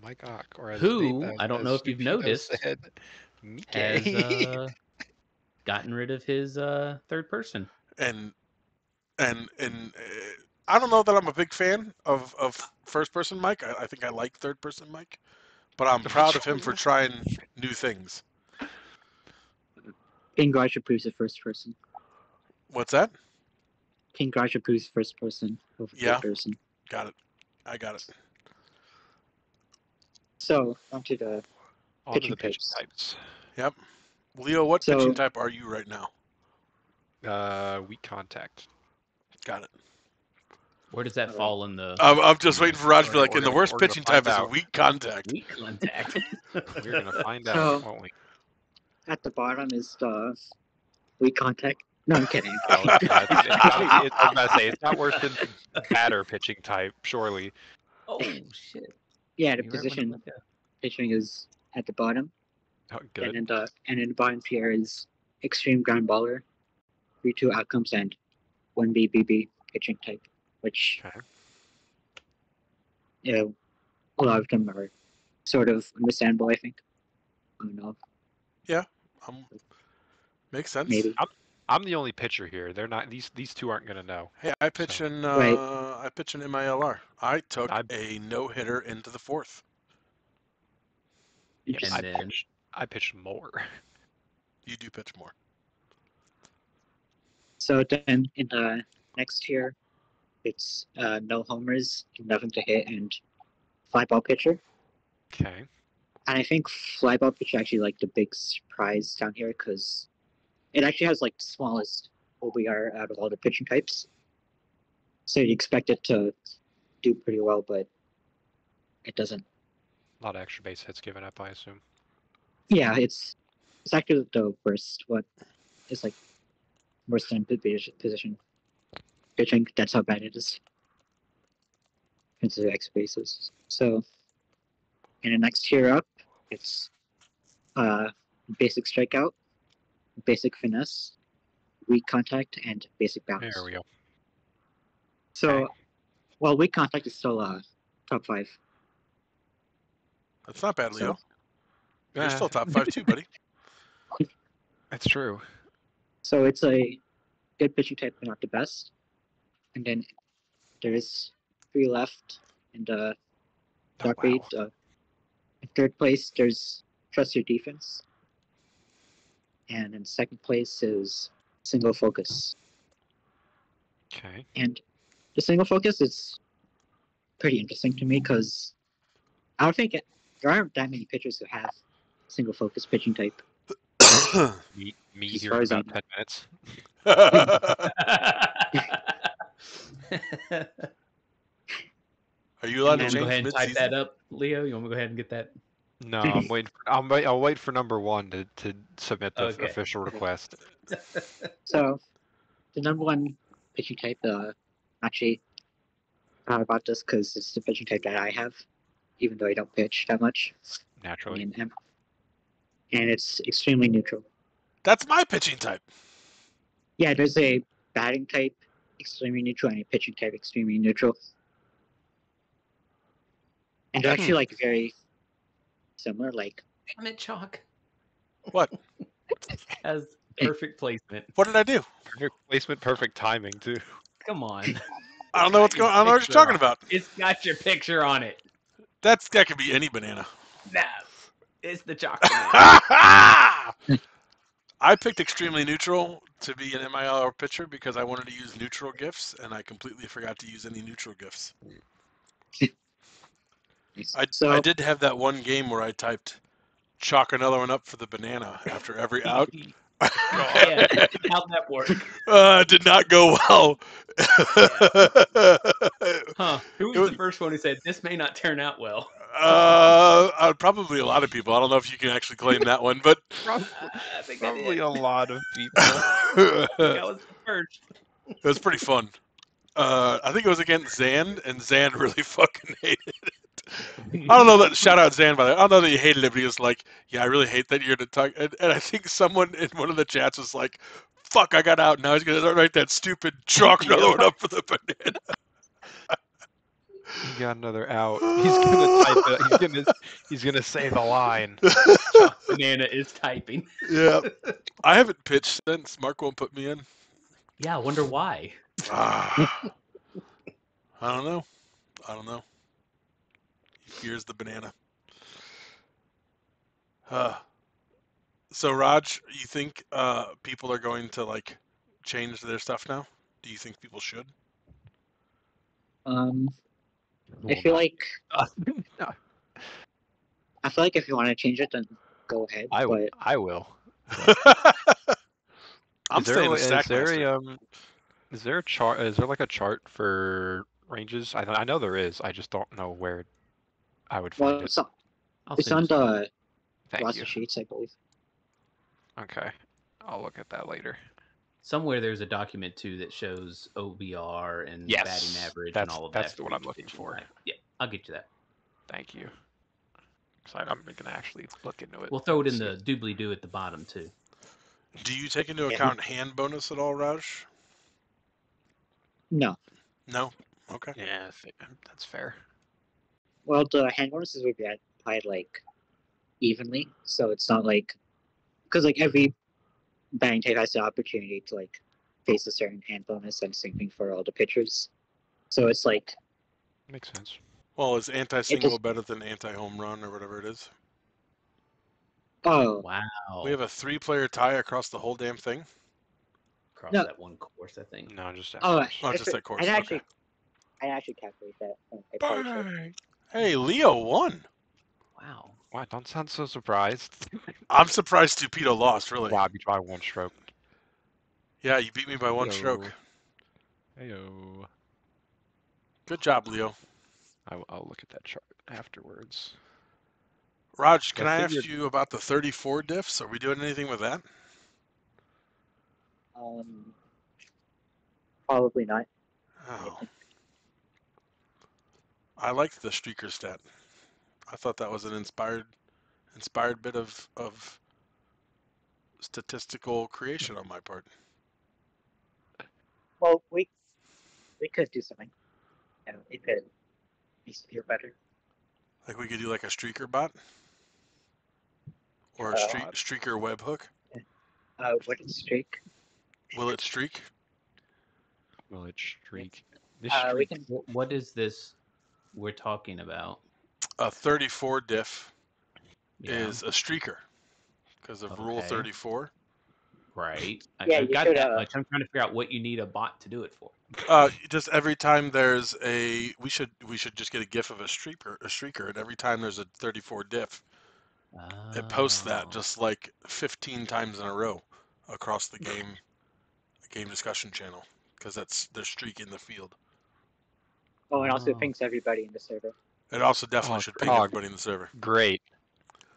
Mike Ock, or as Who, Nate- as- I don't as know if you've Stupito noticed, said, Mike. has gotten rid of his third person. And I don't know that I'm a big fan of first person Mike. I think I like third person Mike, but I'm proud of him for trying new things. King Garage approves of first person. What's that? King Garage approves first person over Yeah. third person. Got it. I got it. So onto the On to pitching the pitching types. types. Yep. Leo, what So- pitching type are you right now? Weak contact. Got it. Where does that Alright. fall in the I'm just waiting for Raj to be We're like, and the gonna- worst we're gonna pitching find type is a out. weak contact. weak contact? We're gonna find out, So- won't we? At the bottom is the weak contact. No, I'm kidding. Well, it's not, I was about to say it's not worse than batter pitching type, surely. Oh shit! Yeah, the You right when position I- pitching is at the bottom. Oh, good. And in the bottom tier is extreme ground baller, 3-2 outcomes, and 1 BBB pitching type, which Okay. you know, a lot of them are sort of understandable. I think. I don't know, Yeah, makes sense. maybe. I'm the only pitcher here. They're not. These two aren't gonna know. Hey, I pitch So- in Right. I pitch in MILR. I took I- a no hitter into the fourth. Yeah, Interesting. And then I pitched more. You do pitch more. So then in the next tier, it's no homers, nothing to hit, and fly ball pitcher. Okay. And I think fly ball pitcher actually like the big surprise down here because it actually has like the smallest OBR out of all the pitching types. So you expect it to do pretty well, but it doesn't. A lot of extra base hits given up, I assume. Yeah, it's actually the worst. What is like worse than position pitching? That's how bad it is. Into the X bases. So in the next tier up, it's basic strikeout, basic finesse, weak contact, and basic bounce. There we go. So, Okay. well, weak contact is still top 5. That's not bad, So- Leo. You're Eh, still top 5 too, buddy. That's true. So it's a good pitching type, but not the best. And then there's 3 left, and Oh, dark wow. read. In third place, there's trust your defense, and in second place is single focus. Okay. And the single focus is pretty interesting to me because I don't think there aren't that many pitchers who have single focus pitching type. Me As here far in as I about know. 10 minutes. Are you allowed And to then go ahead change and type mid-season? that up, Leo. You want me to go ahead and get that? No, I'm waiting. I'll wait for number 1 to submit the Okay. official request. So the number 1 pitching type, actually proud about this because it's the pitching type that I have, even though I don't pitch that much. Naturally. And it's extremely neutral. That's my pitching type. Yeah, there's a batting type, extremely neutral, and a pitching type, extremely neutral. And they're actually like very similar. Like, Damn it, Chalk. What? Has perfect placement. What did I do? Perfect placement, perfect timing too. Come on. I don't know what's going. I don't know what you're talking about. It's got your picture on it. That could be any banana. No, it's the Chalk. I picked extremely neutral to be an MIL pitcher because I wanted to use neutral gifts, and I completely forgot to use any neutral gifts. I did have that one game where I typed chalk another one up for the banana after every out. Yeah, how'd that work? Did not go well. Huh? Who was the first one who said this may not turn out well? Probably a lot of people. I don't know if you can actually claim that one, but I think I Probably did. a lot of people. I think I was the first. it was pretty fun. I think it was against Zan, and Zan really fucking hated it. I don't know that. Shout out Zan, by the way. I don't know that he hated it, but he was like, "Yeah, I really hate that you're to talk." And I think someone in one of the chats was like, "Fuck, I got out. Now he's gonna write that stupid chalk another one up for the banana." He got another out. He's gonna type it. He's gonna say the line. Chalk Banana is typing. Yeah, I haven't pitched since. Mark won't put me in. Yeah, I wonder why. I don't know. I don't know. Here's the banana. So Raj, you think people are going to like change their stuff now? Do you think people should? I feel like if you want to change it, then go ahead. I But will. I'm staying with Is Stackmaster. there a chart? Is there like a chart for ranges? I know there is. I just don't know where I would find it. I'll it's send on you the Thank roster you. sheets, I believe. Okay, I'll look at that later. somewhere. There's a document too that shows OBR and Yes, batting average and that's- all of that's that. what for I'm each looking pitching for. type. Yeah, I'll get you that. Thank you. So I'm gonna actually look into it. We'll throw it in See. the doobly-doo at the bottom too. Do you take into Yeah. account hand bonus at all, Raj? No. No. Okay. Yeah, that's fair. Well, the hand bonuses would be applied like evenly, so it's not like because like every batting type has the opportunity to like face a certain hand bonus, and same thing for all the pitchers. So it's like Makes sense. Well, is anti-single just- better than anti-home run or whatever it is? oh Wow. We have a 3-player tie across the whole damn thing. Across No. that one course, I think. No, just oh afterwards. Oh, just that course. I Okay. actually calculate that. I probably should. Bang! Hey, Leo won. Wow. Wow, don't sound so surprised. I'm surprised Stupido lost, really. Wow, beat by 1 stroke. Yeah, you beat me by 1 stroke. Heyo. Good job, Leo. I'll look at that chart afterwards. Raj, can I I ask figured- you about the 34 diffs? Are we doing anything with that? Probably not. Oh. I liked the streaker stat. I thought that was an inspired bit of statistical creation on my part. Well, we could do something. It could makes you feel better. Like we could do like a streaker bot or a streaker webhook. What is streak? Will it streak? Will it streak? This We streak. can. What is this we're talking about? A 34 diff Yeah. is a streaker because of Rule Okay. 34. Right. Yeah, I've you got should, that much. I'm trying to figure out what you need a bot to do it for. Just every time there's a, we should just get a GIF of a streaker, and every time there's a 34 diff, it posts that Oh. just like 15 times in a row across the game discussion channel because they're streaking the field. Oh, and also Oh. pings everybody in the server. It also definitely Oh, should ping oh. everybody in the server. Great.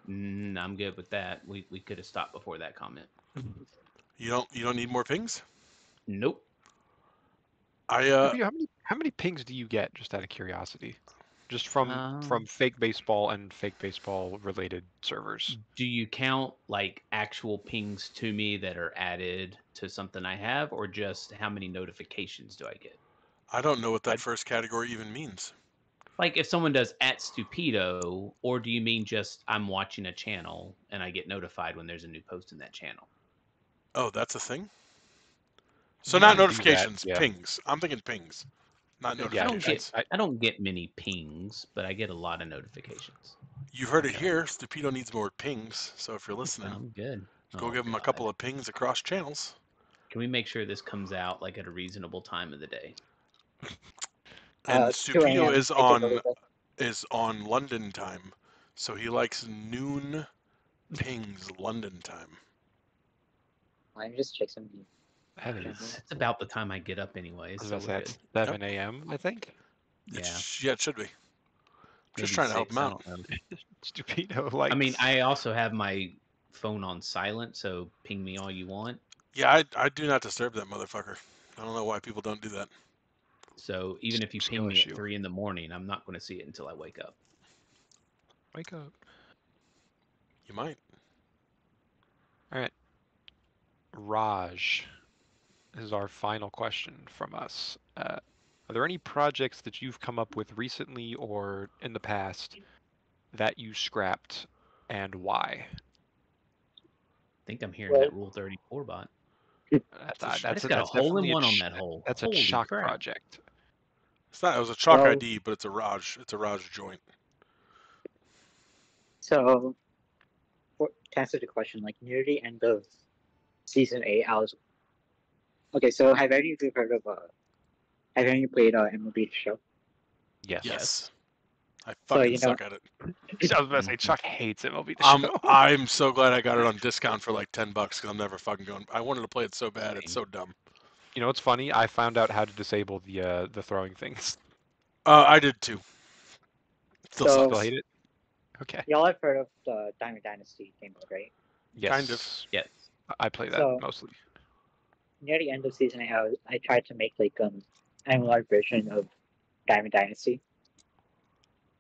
I'm good with that. We could have stopped before that comment. You don't need more pings? Nope. How many pings do you get, just out of curiosity? Just from fake baseball and fake baseball related servers. Do you count like actual pings to me that are added to something I have, or just how many notifications do I get? I don't know what that first category even means. Like if someone does @stupido, or do you mean just I'm watching a channel and I get notified when there's a new post in that channel? Oh, that's a thing? So You not can do that, notifications, yeah. pings. I'm thinking pings, not Yeah, notifications. I don't get many pings, but I get a lot of notifications. You heard it Okay. here. Stupido needs more pings. So if you're listening, I'm good. go give him a couple of pings across channels. Can we make sure this comes out like at a reasonable time of the day? And 2 a.m. Stupido is on London time, so he likes noon pings London time. Let me just check some. That is, That's about the time I get up anyways. So we're good. 7 a.m., I think. Yeah. It should be. Just Maybe trying to help 6, him I out. don't know. Stupido, like. I mean, I also have my phone on silent, so ping me all you want. Yeah, I do not disturb that motherfucker. I don't know why people don't do that. So even if you Skill ping me issue. at 3 a.m, I'm not going to see it until I wake up. Wake up. You might. All right. Raj, this is our final question from us. Are there any projects that you've come up with recently or in the past that you scrapped, and why? I think I'm hearing Well- that Rule 34 bot. That's I just got a hole in definitely one on that hole. That's Holy a shock crap. project. It's not. It was a chalk Well- ID, but it's a Raj. It's a Raj joint. So, to answer the question, like near the end of season 8, I was. Okay, so have any of you heard of have any of you played MLB The Show? Yes. Yes. I So, fucking you know- suck at it. I was about to say Chuck hates MLB The Show. I'm so glad I got it on discount for like $10 because I'm never fucking going. I wanted to play it so bad. It's so dumb. You know what's funny? I found out how to disable the throwing things. I did too. Still So- sucks. Still hate it. Okay. Y'all have heard of the Diamond Dynasty game mode, right? Yes. Kind of. Yes. I play that So- mostly. Near the end of season 8, I tried to make like an analog version of Diamond Dynasty,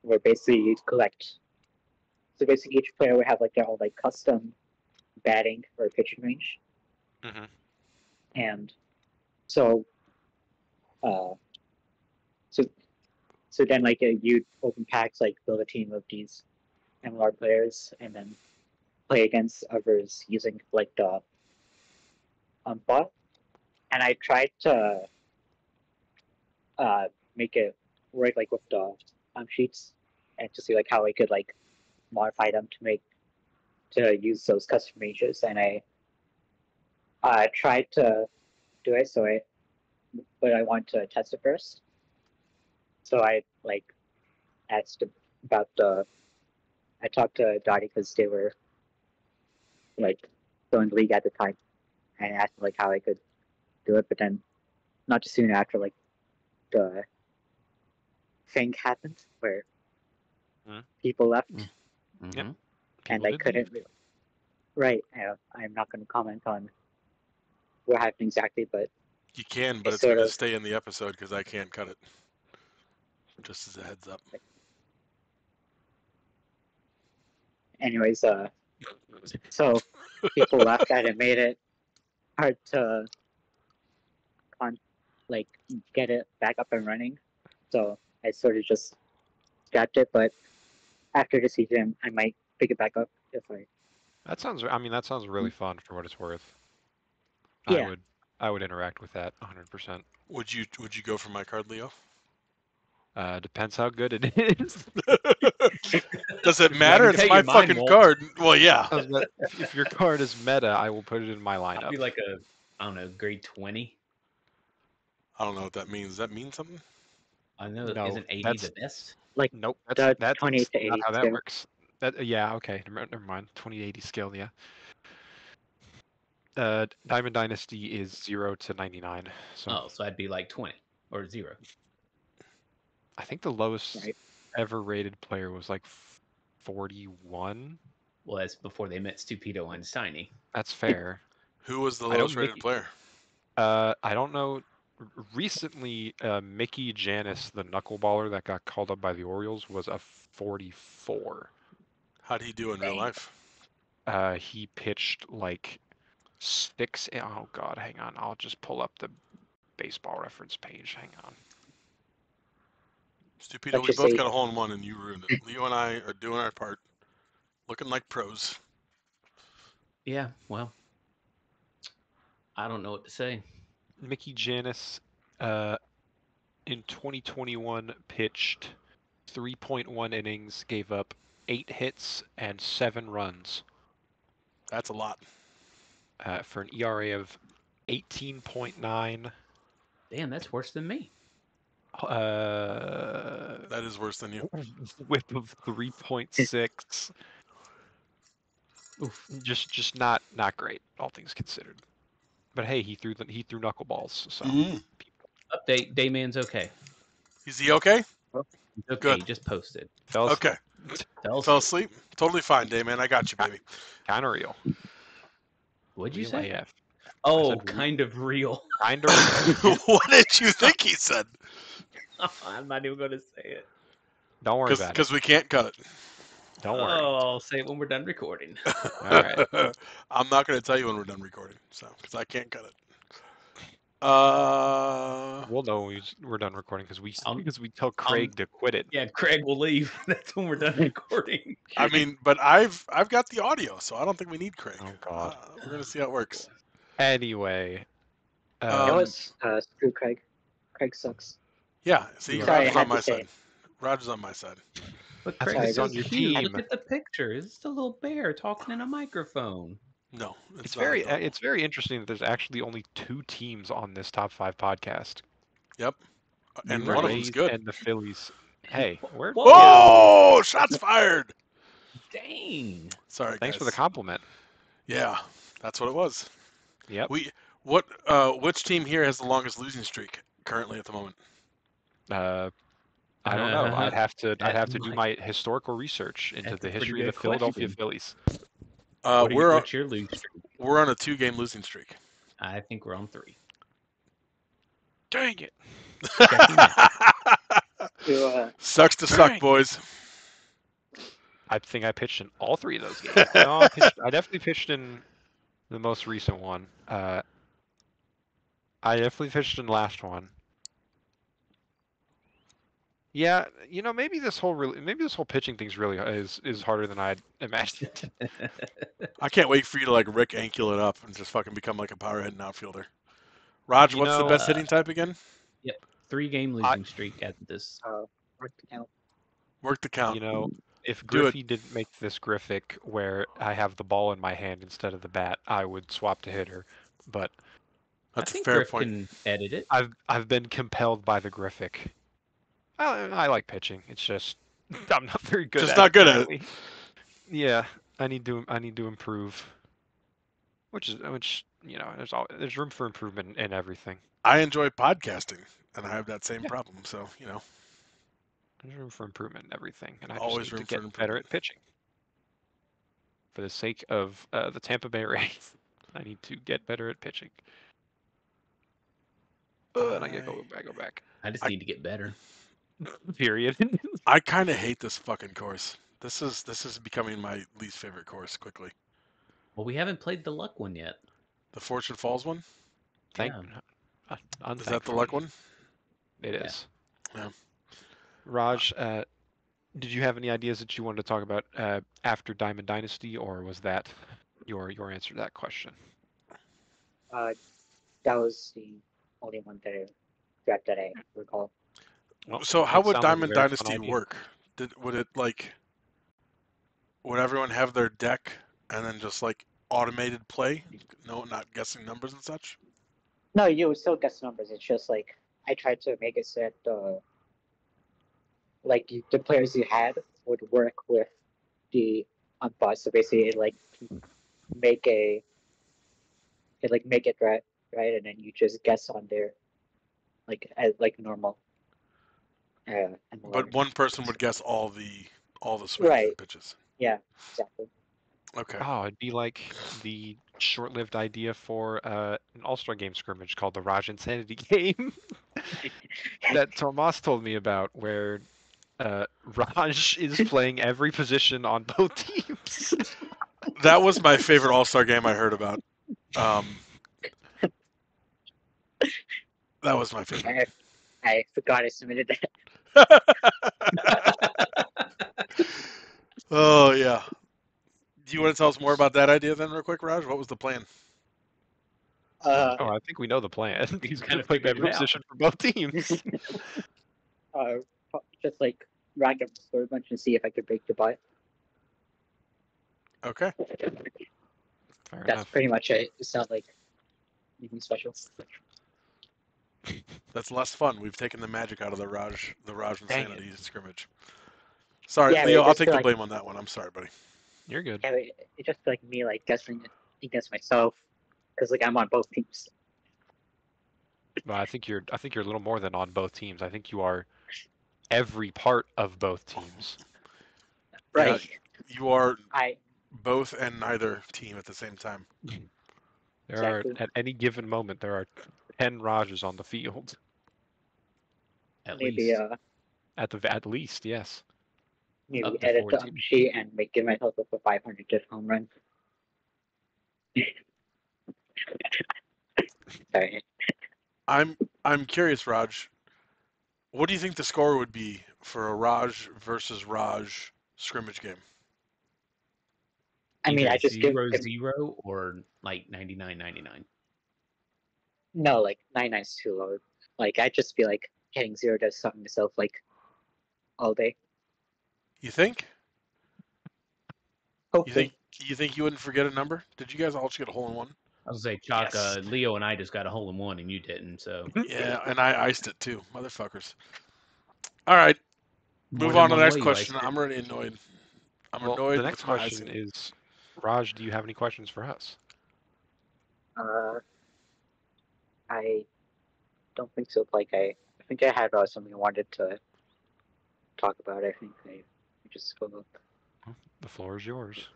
where basically you collect So basically, each player would have like their own like custom batting or pitching range, Mhm. and so so so then like you'd open packs, like build a team of these MLR players, and then play against others using like the bot. And I tried to make it work like with the sheets, and to see like how I could like modify them to use those custom ranges. And I tried to do it, but I want to test it first. So I like asked about I talked to Dottie because they were like still in the league at the time, and asked like how I could do it. But then not too soon after, like the thing happened where people left, Mm-hmm. and I couldn't. Right. I'm not going to comment on what happened exactly, but You can, but It's it's going sort to of- stay in the episode because I can't cut it. Just as a heads up. anyways, so people left, and it made it hard to like get it back up and running. So I sort of just scrapped it, but after the season, I might pick it back up if I. That sounds. I mean, that sounds really fun for what it's worth. Yeah. I would interact with that 100%. Would you go for my card, Leo? Depends how good it is. Does it I matter? can It's tell my you mine fucking won't. card. Well, yeah. If your card is meta, I will put it in my I'll lineup. be like a, I don't know, grade 20. I don't know what that means. Does that mean something? I know, No, isn't 80 that's- the best? Like Nope, the that's 28 to not 80 how that scale. works. Yeah, okay, never mind. 2080 scale, yeah. Diamond Dynasty is 0 to 99. So Oh, so I'd be like 20 or 0. I think the lowest Right. ever rated player was like 41. Well, that's before they met Stupido and Tiny. That's fair. Who was the I know lowest rated Mickey- player? I don't know. Recently, Mickey Janis, the knuckleballer that got called up by the Orioles, was a 44. How'd he do in real life? He pitched like 6. Oh God, hang on. I'll just pull up the baseball reference page. Hang on. Stupido, Let's we just both say- got a hole in one and you ruined it. Leo and I are doing our part. Looking like pros. Yeah, well, I don't know what to say. Mickey Janis, in 2021 pitched 3.1 innings, gave up 8 hits and 7 runs That's a lot. for an ERA of 18.9. Damn, that's worse than me. That is worse than you. Whip of 3.6. Oof. Just not great, all things considered. But hey, he threw knuckleballs. So Update, Dayman's okay. Is he okay? He's okay, Good. he just posted. fell asleep. Okay. Fell Fell asleep. asleep? Totally fine, Dayman. I got you, baby. Kind of real. What'd you Real say? AF. Oh, said kind of real. Kind of real. What did you think he said? I'm not even going to say it. Don't worry about it. Because we can't cut it. Don't worry. Oh, I'll say it when we're done recording. All right. I'm not going to tell you when we're done recording, so because I can't cut it. We'll know when we're done recording because I'll- we tell Craig to quit it. Yeah, Craig will leave. That's when we're done recording. I mean, but I've got the audio, so I don't think we need Craig. Oh God. We're gonna see how it works. Anyway. You know Um, what? Screw Craig. Craig sucks. Yeah, see, Sorry, Roger's I on had my to say side. it. Roger's on my side. But That's Craig why is he's so on your cute. team. Look at the picture. It's just a little bear talking in a microphone. No, It's not very adorable. it's very interesting that there's actually only 2 teams on this top 5 podcast. Yep, and The one of Rays them's good. and the Phillies. Hey, we're Whoa! Shots fired. Dang. Sorry, thanks guys. for the compliment. Yeah, that's what it was. Yep. Which team here has the longest losing streak currently at the moment? I don't know. I'd have to do might- my historical research into That's the a pretty history of the good Philadelphia question. Phillies. What's your lose streak? We're on a 2-game losing streak. I think we're on 3. Dang it. Checking in. To, Sucks to suck, boys. I think I pitched in all 3 of those games. No, I definitely pitched in the most recent one. I definitely pitched in the last one. Yeah, maybe this whole pitching thing's really is harder than I'd imagined. I can't wait for you to like Rick Ankiel it up and just fucking become like a power hitting outfielder. Raj, You what's the know, best hitting type again? Yep, 3-game losing streak at this. Work the count. Work the count. If Do it. Griffey didn't make this Griffic where I have the ball in my hand instead of the bat, I would swap to hitter. But That's I a think fair Griff point. can edit it. I've been compelled by the Griffic. I like pitching. It's just I'm not very good Just at not it. good at it. Currently. Yeah, I need to improve. Which there's room for improvement in everything. I enjoy podcasting, and I have that same problem. So There's room for improvement in everything, and I Always just need room to for get better improvement. at pitching. For the sake of the Tampa Bay Rays, I need to get better at pitching. And I go back. I just need to get better. Period. I kind of hate this fucking course. This is becoming my least favorite course quickly. Well, we haven't played the luck one yet. The Fortune Falls one? Yeah. Is that the luck one? It Yeah. is. Yeah. Raj, did you have any ideas that you wanted to talk about after Diamond Dynasty, or was that your answer to that question? That was the only one that I recall. Well, So how that would sounds like a Diamond very fun Dynasty idea. work? Would everyone have their deck and then just like automated play? No, not guessing numbers and such? No, you would still guess numbers. It's just like I tried to make it so that the players you had would work with the unboss. So basically, make a make it right, and then you just guess on their like normal. But one person would guess all the swings Right. and pitches. Yeah, exactly. Okay. Oh, it'd be like the short-lived idea for an All-Star game scrimmage called the Raj Insanity game that Tomas told me about, where Raj is playing every position on both teams. That was my favorite All-Star game I heard about. That was my favorite. I forgot I submitted that. Oh yeah. Do you want to tell us more about that idea then, real quick, Raj? What was the plan? Oh, I think we know the plan. He's kind of play figured every it out. position for both teams. Just like rack up the score bunch and see if I could break the butt. Okay. Fair That's enough. pretty much it. It's not like anything special. That's less fun. We've taken the magic out of the Raj Dang Insanity scrimmage. Sorry, Yeah, but Leo, it I'll just take feel the like- blame on that one. I'm sorry, buddy. You're good. Yeah, it just like me guessing against myself because I'm on both teams. Well, I think you're a little more than on both teams. I think you are every part of both teams. Right. You are I both and neither team at the same time. There are Exactly. at any given moment there are 10 Rajas on the field. At maybe least. At least, yes. maybe Up to edit the 14. sheet and give myself up a 500 just home run. Sorry. I'm curious, Raj. What do you think the score would be for a Raj versus Raj scrimmage game? I mean, Either I just give 0-0 or like 99-99. no 99's too low. I'd just be hitting 0 to something myself all day. You think? Hopefully. You think you wouldn't forget a number? Did you guys all just get a hole in one? I was gonna say, Chalk, Yes. Leo and I just got a hole in one and you didn't, so Yeah, and I iced it too, motherfuckers. All right, more move than on to the one next way you question. iced it. I'm already annoyed. I'm Well, annoyed the next with my question icing. is, Raj, do you have any questions for us? I don't think so. I think I had something I wanted to talk about. I think I just spoke up. The floor is yours.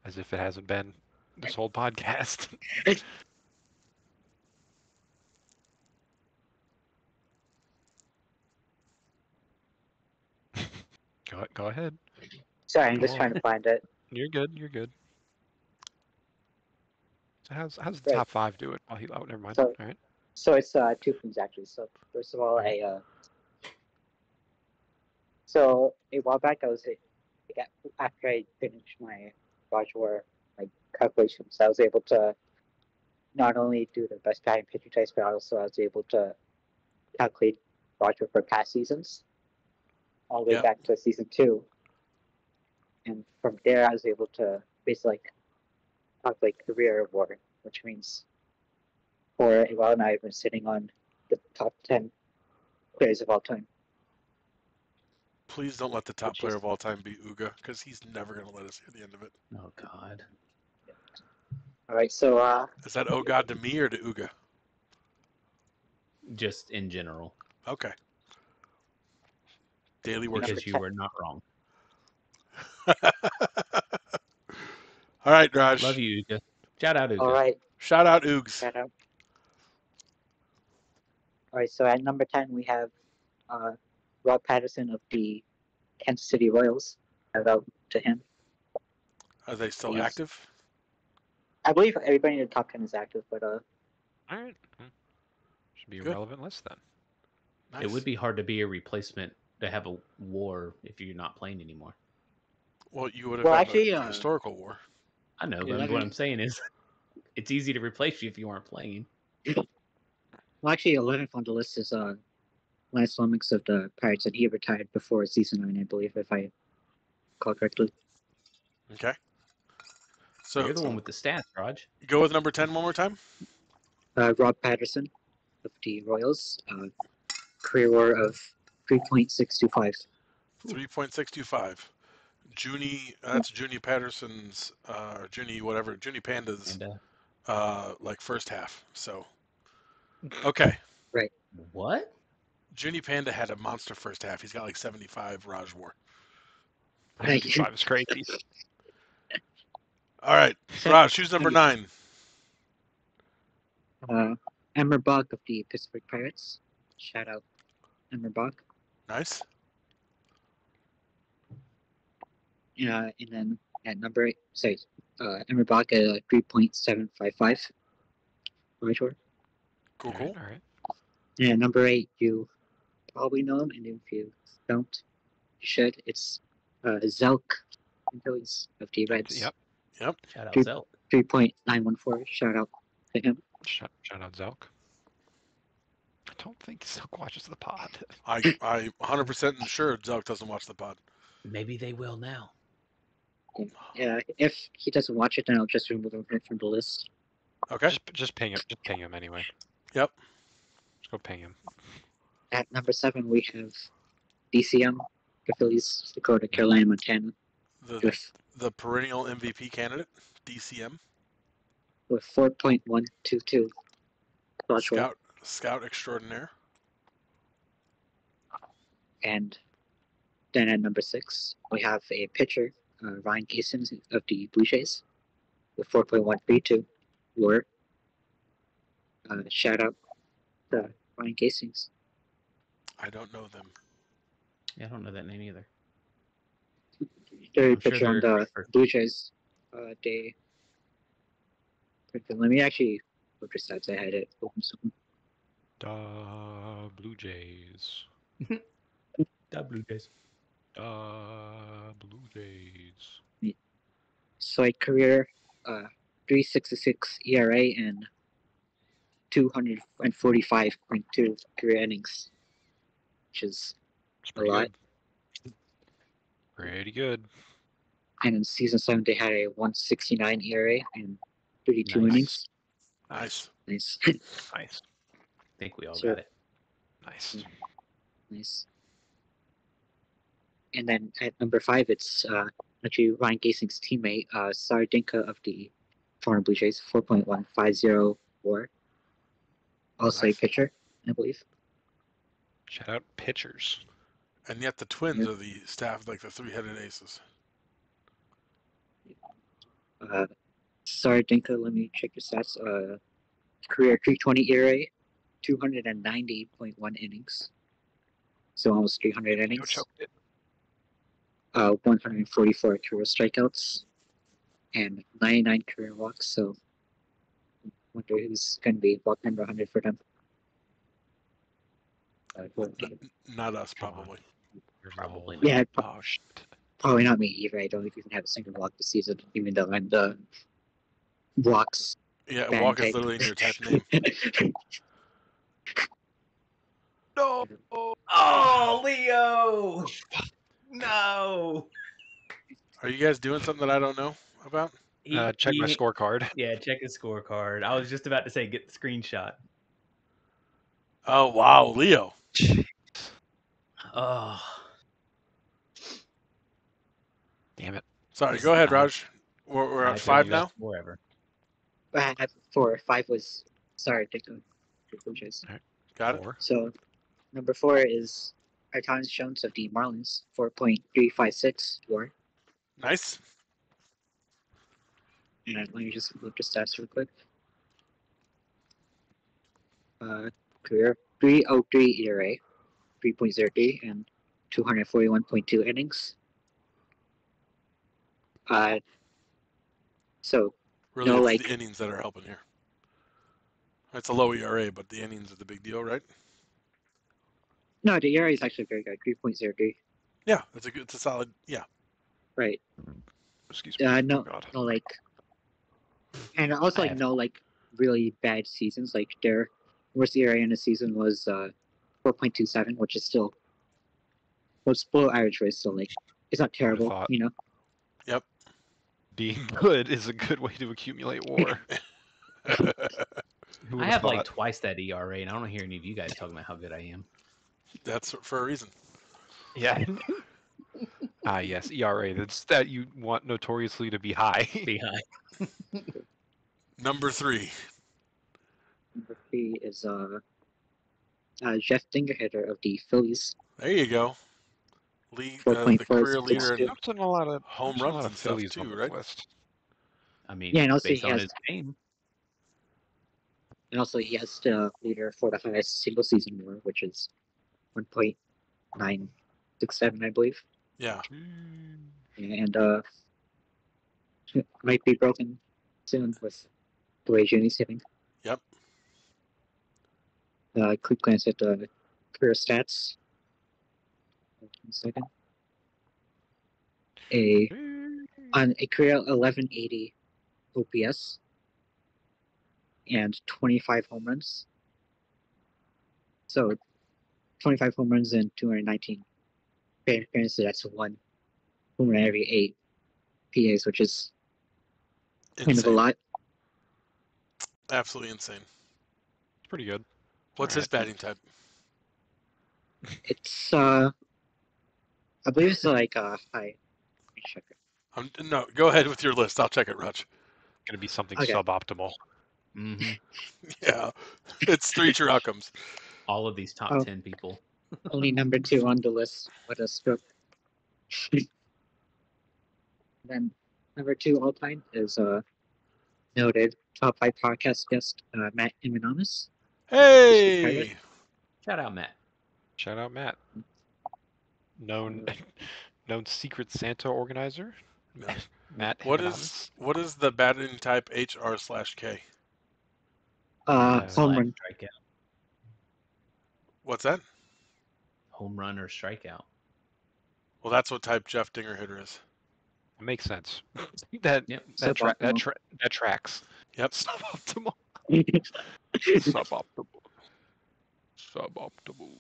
As if it hasn't been this whole podcast. Go ahead. Sorry, I'm just Oh. trying to find it. You're good. You're good. So how's the Right. top 5 do it? Oh, never mind. So- All right. So it's 2 things actually. So first of all, Okay. so a while back after I finished my Raj War calculations, I was able to not only do the best batting pitching types, but also I was able to calculate Raj War for past seasons, all the way Yep. back to season 2, and from there I was able to basically calculate career award, which means for a while now I've been sitting on the top 10 players of all time. Please don't let the top Which player is- of all time be Uga, because he's never going to let us hear the end of it. Oh God. All right, so Is that oh god to me or to Uga? Just in general, Okay. Daily worship. because you were not wrong. All right, Raj. Love you, Uga. Shout out, Uga. all right, Shout out Oogs. shout out. All right, so at number 10 we have Rob Patterson of the Kansas City Royals. Shout out to him. Are they still Yes. active? I believe everybody in the top 10 is active, but All right. Should be a Good. relevant list then. Nice. It would be hard to be a replacement to have a war if you're not playing anymore. Well, you would have Well, had actually, a historical war. I know, but 11 what I'm saying is, it's easy to replace you if you aren't playing. well, actually 11th on the list is Lance Lomax of the Pirates, and he retired before season 9, I believe, if I recall correctly. Okay. So You're the one with the stats, Raj. go with number 10 one more time. Rob Patterson of the Royals, career WAR of 3.625. 3.625. Junie, that's Junie Patterson's, or Junie whatever, Junie Panda's, And like first half. So, okay. what? Junie Panda had a monster first half. He's got like 75 Raj War. 95 is crazy. All right, Raj, who's number 9? Emmer Bach of the Pittsburgh Pirates. Shout out Emmer Bach. Nice. And then at number 8, Emmer Bach at 3.755. Right, sure. Cool, All cool. right. All right. Yeah, number 8, you probably know him, and if you don't, you should. It's Zelk Phillies of the Reds. Yep. Shout out Dude. Zelk. 3.914. Shout out to him. Shout out Zelk. I don't think Zelk watches the pod. I 100% sure Zelk doesn't watch the pod. Maybe they will now. Yeah, if he doesn't watch it, then I'll just remove him from the list. Okay. Just ping him. Just ping him anyway. Yep. Just go ping him. At number 7, we have DCM, the Phillies, Dakota, Carolina, Montana, The perennial MVP candidate, DCM. with 4.122. Scout extraordinaire. And then at number 6, we have a pitcher, Ryan Gieson of the Blue Jays, with 4.132. WAR. Shout out to Ryan Gieson. I don't know them. Yeah, I don't know that name either. Third I'm sure pitcher on they're- the Blue Jays. Let me actually look for stats. I had it open somewhere. Blue Jays. Blue Jays. Blue Jays. So a career 3.66 ERA and 245.2 career innings, which is It's a pretty lot. good. Pretty good. And in season 7, they had a 169 ERA and 32 Nice. innings. Nice. Nice. Nice. I think we all Sure. got it. Nice. Nice. And then at number 5, it's actually Ryan Giesing's teammate, Sardinka of the Toronto Blue Jays, 4.150 WAR. Also Nice. a pitcher, I believe. Shout out pitchers. And yet the Twins Yep. are the staff like the three-headed aces. Sardinka, let me check the stats. Career 320 ERA, 290.1 innings. So almost 300 No innings. choke it. 144 career strikeouts, and 99 career walks. So, I wonder who's going to be walk number 100 for them. Not us, Come on. probably. Probably Yeah, Oh shit. probably not me either. I don't even have a single walk this season, even though I'm the walks. Yeah, Bad walk is type. literally in your type name. No. Oh, Leo! No. Are you guys doing something that I don't know about? Check my scorecard. Yeah, check his scorecard. I was just about to say get the screenshot. Oh wow, Leo. Oh, Damn it. Sorry, This go is ahead, the high- Raj. We're at highest 5 best now. score ever. I had 4. 5 was sorry, Dico. Got it. 4. So number 4 is Thomas Jones of the Marlins, 4.356 WAR. Nice. And let me just look the stats real quick. Career 3.03 ERA, 3.03, and 241.2 innings. So Really, no, it's like the innings that are helping here. It's a low ERA, but the innings are the big deal, right? no, the ERA is actually very good, 3.03. Yeah, it's a solid. Yeah. Right. Excuse me. No, Oh god. no, like, and also I like have- no like really bad seasons. Like their worst ERA in the season was 4.27, which is still below average rate. So like it's not terrible, thought. you know. Yep. Being good is a good way to accumulate war. Who I would have like thought? twice that ERA, and I don't hear any of you guys talking about how good I am. That's for a reason. Yeah. Yes, ERA. That's that you want notoriously to be high. Be high. Number 3. Number 3 is Jeff Dingerhitter of the Phillies, There you go. The 4.462. career leader in I've done a lot of home there's a lot runs of and stuff Phillies on too, this right? list. I mean, Yeah, and also based he on has- his game. And also he has the leader for the highest single season WAR, which is 1.967, I believe. Yeah. And might be broken soon with the way Junie's hitting. Yep. Quick glance at the career stats. 1 second. On a career 1180 OPS and 25 home runs. So 25 home runs and 219 appearances. That's 1 home run every 8 PAs, which is kind of a Insane. lot. Absolutely insane. It's pretty good. What's his batting type? It's I believe it's like high. Let me check it. No, go ahead with your list. I'll check it, Raj. Gonna be something Okay. suboptimal. Mm-hmm. Yeah. It's 3 true outcomes. All of these top Oh. 10 people. Only number 2 on the list with a stroke. Then number 2 all time is noted top 5 podcast guest Matt Immonamus. Hey. Shout out, Matt. Shout out Matt. Known Secret Santa organizer. Yeah. Matt What Himanamis. is the batting type HR/K? Home Slash run. strikeout. What's that? Home run or strikeout. Well, that's what type Jeff Dingerhitter is. It makes sense. that Yep. that tracks. Yep. Suboptimal. Suboptimal.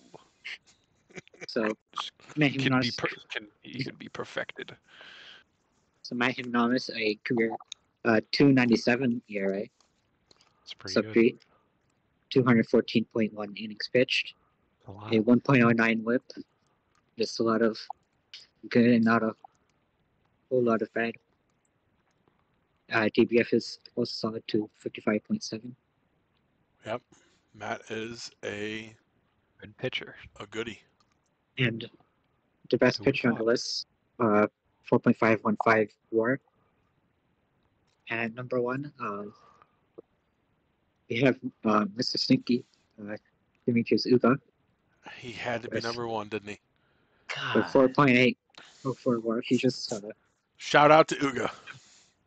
So Matt Can be Immonamus. he can be perfected. So Matt Immonamus, a career 297 ERA, It's pretty sub good. 3, 214.1 innings pitched, A lot. a 1.09 WHIP. Just a lot of good and not a whole lot of bad. DBF is also solid to 55.7. Yep. Matt is a Good pitcher. goodie. And the best Who would pitcher on the thought? list, 4.515 WAR. And at number 1, we have Mr. Stinky, Demetrius Uga, He had to be Yes. number 1, didn't he? with God. 4.8 04 WAR. He just Shout out to Uga.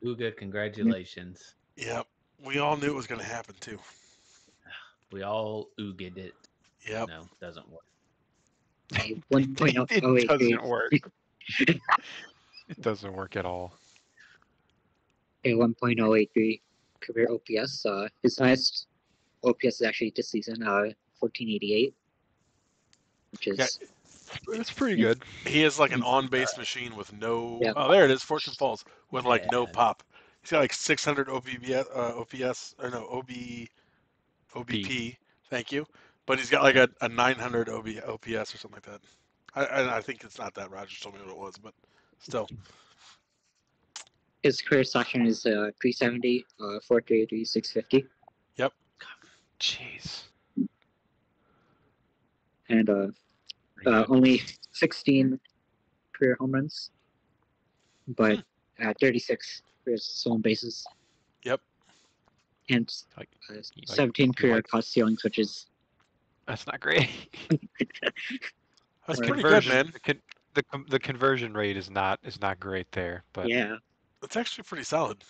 Uga, congratulations. Yep. We all knew it was going to happen too. We all Uga'd it. Yep. No, doesn't work. a 1.083. It doesn't work. It doesn't work at all. A 1.083 career OPS. His highest OPS is actually this season, 1488, which is Yeah. It's pretty good. He is like an on-base machine with no. Yeah. Oh, there it is. Fortune Falls with like no Yeah. pop. He's got like 600 OPS or no OBP. Thank you. But he's got like a 900 OPS or something like that. I think it's not that. Roger told me what it was, but still. his career slashing is 370, 433, 650, Jeez. and Pretty good. only 16 career home runs, but 36 career stolen bases. Yep. And Like- 17 career like- caught stealings, which is That's not great. That's Right. pretty good, man. The conversion rate is not great there, but yeah. It's actually pretty solid.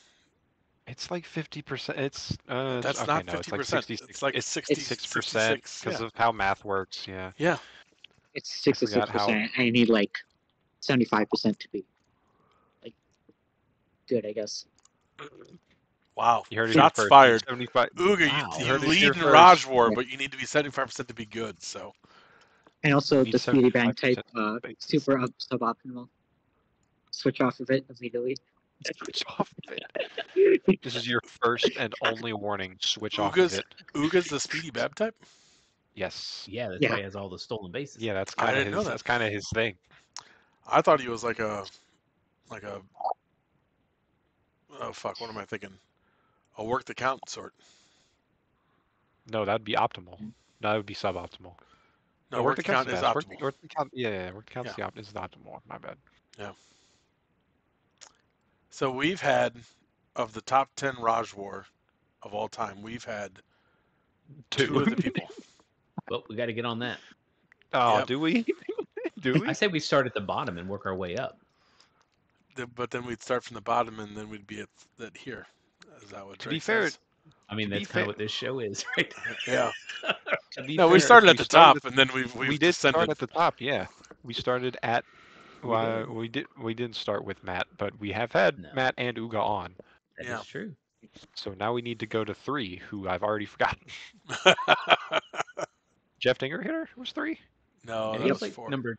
it's like 50%. It's That's okay, not no, it's 50%. like 66. It's like it's 66% 6% because of how math works. Yeah. Yeah. It's forgot 66%. I need like 75% to be like good, I guess. Wow. You heard it Shots here first. fired. 75. Uga, Wow. you Heard it lead here in first. Raj War, Yeah. but you need to be 75% to be good. So And also need the speedy bang 75% type, bases. super suboptimal. Switch off of it immediately. Switch off of it. This is your first and only warning. Switch off of Uga's it. Uga's the speedy Bab type. Yes. Yeah, that's Yeah. why he has all the stolen bases. Yeah, that's I kind of didn't know his. that. That's kind of his thing. I thought he was like a oh fuck, what am I thinking? A work the count sort. No, that'd be optimal. No, that would be suboptimal. No, work the count is optimal. Work the count, yeah, work the count is the optimal one. My bad. So we've had of the top 10 Raj War of all time, we've had two of the people. Well, we got to get on that. Oh, Yep. do we? Do we? I say we start at the bottom and work our way up. But then we'd start from the bottom and then we'd be at here. Is that what To be Drake fair, says? I mean, To be that's kind fair- of what this show is, right? Yeah. to be No, we fair, started if at the started top and then we've we did descended. start at the top. Yeah, we started at. We Well, did. we didn't start with Matt, but we have had No. Matt and Uga on. That Yeah. is true. So now we need to go to 3, who I've already forgotten. Jeff Dinger hitter was 3. No, Yeah, that he was like 4. number.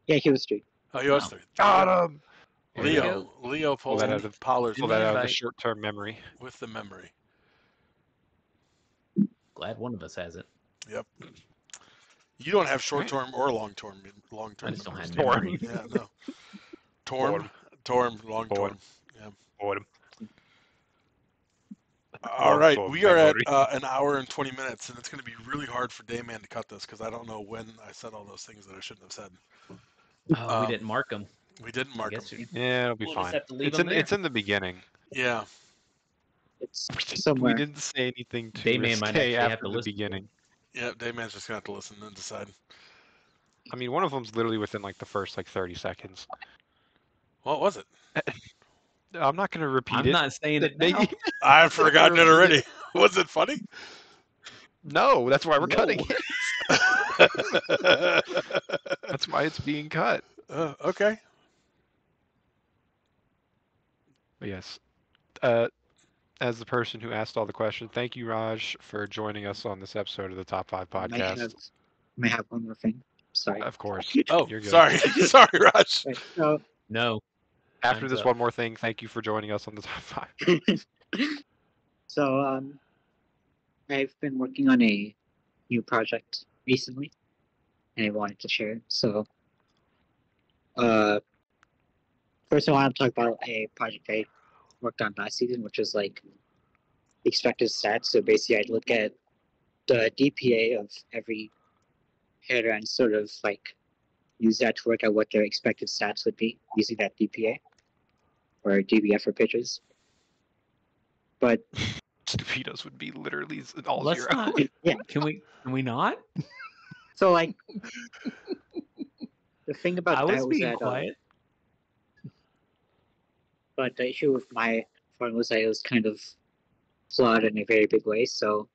Yeah, he was 3. Oh, he was Oh. 3. Got him. There we Leo Pull pulls that out of Pollard's pull that out of the invite. short-term memory. with the memory. Glad one of us has it. Yep. You don't have short term or long term. Long term. I just don't have Torm. memory. Yeah, no. Torm, long Bored. term. Boredom. All right, Torm we are at memory. an hour and 20 minutes, and it's going to be really hard for Dayman to cut this because I don't know when I said all those things that I shouldn't have said. Oh, we didn't mark them. We didn't mark them. Yeah, it'll be We'll just fine. have to leave It's them in there. it's in the beginning. Yeah. It's We somewhere. didn't say anything too Dayman might risque actually have after to the listen to beginning. Yeah, Dayman's just going to have to listen and decide. I mean, one of them's literally within like the first like 30 seconds. What was it? I'm not going to repeat I'm it. not saying it They- now. I've forgotten it already. Was it funny? No, that's why we're cutting No. it. That's why it's being cut. Okay. But yes. As the person who asked all the questions, thank you, Raj, for joining us on this episode of the Top 5 podcast. May have one more thing. Sorry. Of course. Oh, You're good. sorry. Sorry, Raj. Right, so, No. After Time's this up. one more thing, thank you for joining us on the Top 5. so I've been working on a new project recently, and I wanted to share it. So, first I want to talk about a project I worked on last season, which was like expected stats. So basically, I'd look at the DPA of every hitter and sort of like use that to work out what their expected stats would be using that DPA or DBF for pitchers. But Stupidos would be literally all Let's 0. not. yeah, Can we not? so like the thing about I that was was being that quiet. but the issue with my formula was that it was kind of flawed in a very big way. So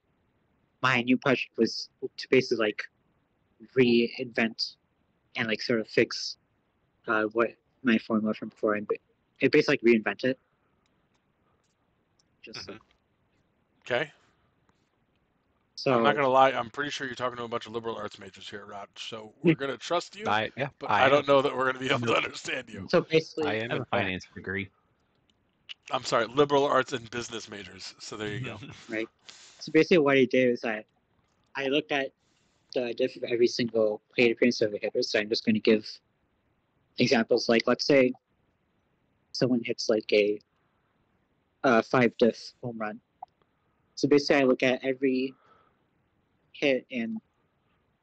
my new project was to basically like reinvent and like sort of fix what my formula from before, and it basically like reinvent it. Just like, Okay. so I'm not gonna lie. I'm pretty sure you're talking to a bunch of liberal arts majors here, Raj. So we're gonna trust you, Yeah, but I I don't am. know that we're gonna be able to Nope. understand you. so I basically, am I have in a finance degree. I'm sorry, liberal arts and business majors. So there you go. right? So basically, what I did is I looked at the diff of every single plate appearance of a hitter. So I'm just going to give examples. Like, let's say someone hits like a 5 diff home run. So basically, I look at every hit and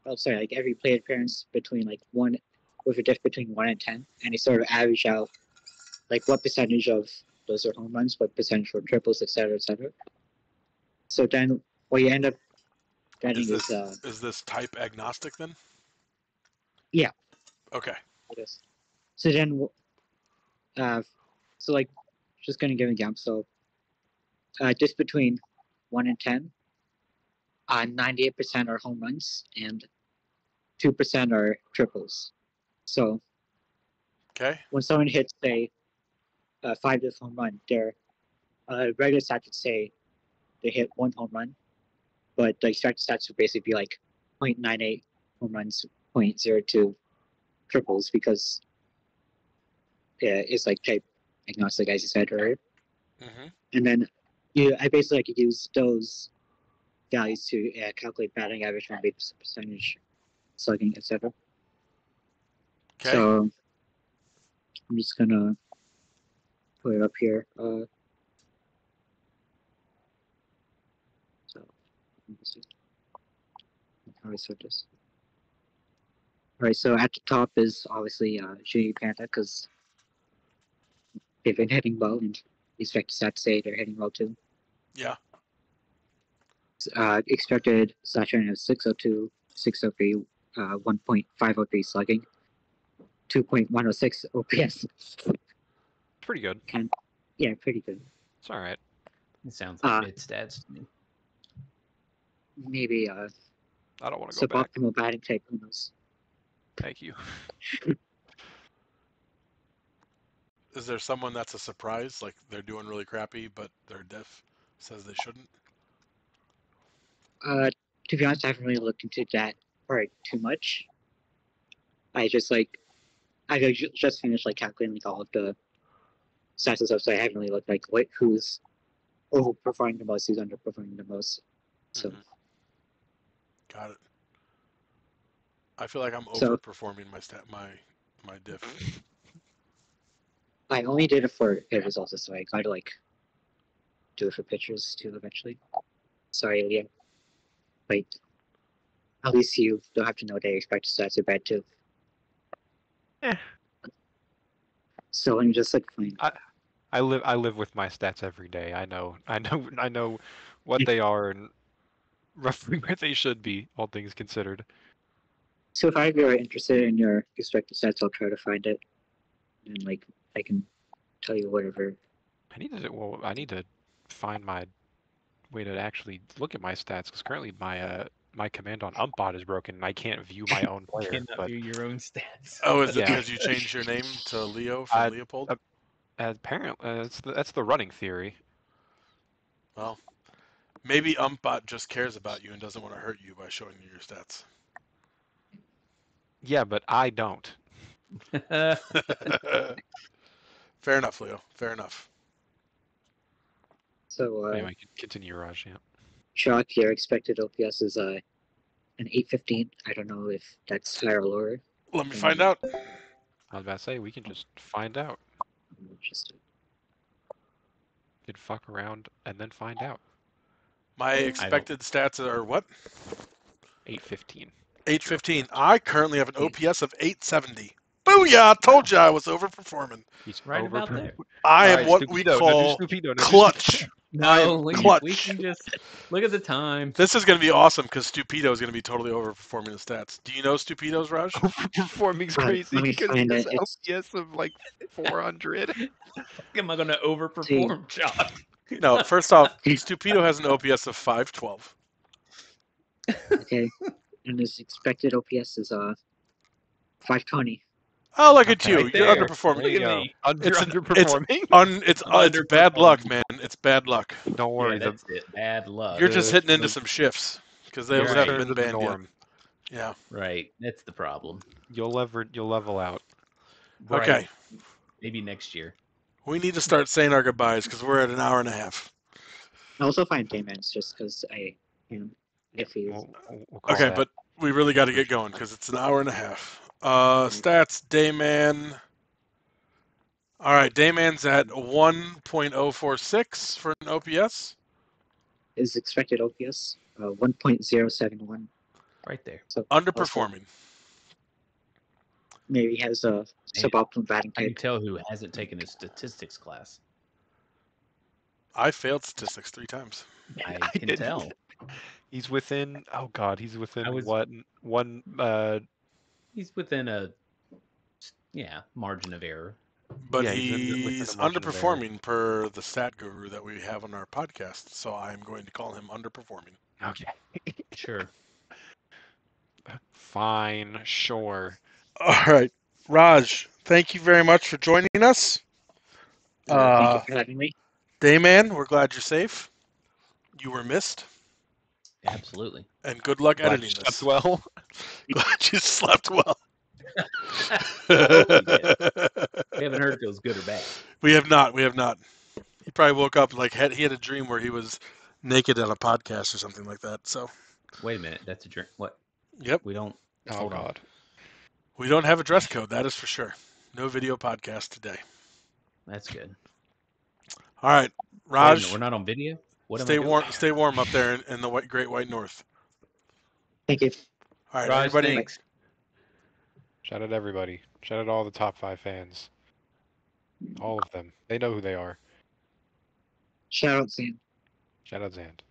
like every plate appearance between like 1 with a diff between 1 and 10, and I sort of average out like what percentage of those are home runs, what percentage were triples, etc., etc. So then what you end up getting Is this type agnostic then? Yeah. Okay. it is. So then so like just gonna give an example. So just between 1 and 10, 98% are home runs and 2% are triples. So Okay. when someone hits a 5 diff home run, their regular stats would say they hit 1 home run, but the expected stats would basically be like 0.98 home runs, 0.02 triples, because it's like type agnostic, as you said earlier. Mm-hmm. And then I basically like use those values to calculate batting average, on base percentage, slugging, etc. Okay. So I'm just gonna put it up here. So how do I sort this? All right. So at the top is obviously Junior Panda, because they've been hitting well, and expected stats say they're hitting well too. Yeah. Expected Saturn has 602, 603, 1.503 slugging, 2.106 OPS. Pretty good. Yeah, pretty good. It's all right. It sounds like mid stats to me. Maybe I don't want to go back. suboptimal batting type. Who knows? Thank you. Is there someone that's a surprise, like they're doing really crappy, but their diff says they shouldn't? To be honest, I haven't really looked into that part too much. I just just finished like calculating like all of the stats and stuff, so I haven't really looked like who's overperforming the most, who's underperforming the most. So Got it. I feel like I'm So- overperforming my diff. I only did it for hitters also, so I gotta like do it for pitchers too eventually. Sorry, Leah. But at least you don't have to know their expected stats are bad too. Eh. So let me just like find. I live with my stats every day. I know what they are and roughly where they should be, all things considered. So if you're interested in your expected stats, I'll try to find it, and like I can tell you whatever. I need to find my way to actually look at my stats, because currently my command on UmpBot is broken and I can't view my own You player. cannot But view your own stats. Oh, is it Yeah. because you changed your name to Leo from Leopold? apparently that's the running theory. Well, maybe UmpBot just cares about you and doesn't want to hurt you by showing you your stats. Yeah, but I don't. Fair enough, Leo. Fair enough. So Anyway, continue, Raj. Yeah. Shock, your expected OPS is an 815. I don't know if that's higher or lower. Let me find out. I was about to say we can just find out. Just You'd fuck around and then find out. My expected stats are what? 815. 815. I currently have an OPS of 870. Booyah! I told you I was overperforming. He's Right about there. I am Alright, what we Stupido, no call Stupido, no clutch. I No, am we clutch. can just Look at the time. This is going to be awesome because Stupido is going to be totally overperforming the stats. Do you know Stupido's, Raj? Overperforming's Let crazy me because he find has it. It's LPS of like 400. Am I going to overperform, Josh? No, first off, Stupido has an OPS of 512. okay, and his expected OPS is 520. Oh, look at Okay. you. Right You're there. underperforming. Look at Yo, me. You're It's underperforming. It's bad luck, Underperforming. man. It's bad luck. Don't worry. Yeah, that's it. Bad luck. You're just The- hitting into the- some shifts because the those You're haven't right. return been to the banned yet. norm. Yeah. Right. That's the problem. You'll level out. Right. Okay. Maybe next year. We need to start saying our goodbyes because we're at an hour and a half. I also find Daymans just because I am iffy. We'll call Okay, that. but we really got to get going because it's an hour and a half. Stats, Dayman. All right, Dayman's at 1.046 for an OPS. His expected OPS 1.071. Right there. So Underperforming. maybe he has a suboptimal batting I can type. tell who hasn't taken his statistics class. I failed statistics 3 times. I I can didn't. tell. He's within. Oh God, he's within I was- one. He's within a margin of error. But Yeah, he's within he's a margin of error. underperforming per the stat guru that we have on our podcast. So I'm going to call him underperforming. Okay. Sure. Fine. Sure. All right. Raj, thank you very much for joining us. Thank you for having me. Dayman, we're glad you're safe. You were missed. Absolutely. And good luck Glad editing you this. slept well. Glad you slept well. hope we did. We haven't heard if it was good or bad. We have not. He probably woke up like he had a dream where he was naked on a podcast or something like that. So, Wait a minute. That's a drink. What? yep. We don't. Oh Hold on. God. We don't have a dress code, that is for sure. No video podcast today. That's good. All right, Wait a Raj, minute, we're not on video? What am I stay doing? warm. Stay warm up there in the Great White North. Thank you. All right, Raj, everybody. thanks. Shout out everybody. Shout out all the top 5 fans. All of them. They know who they are. Shout out, Sam. Shout out Zand.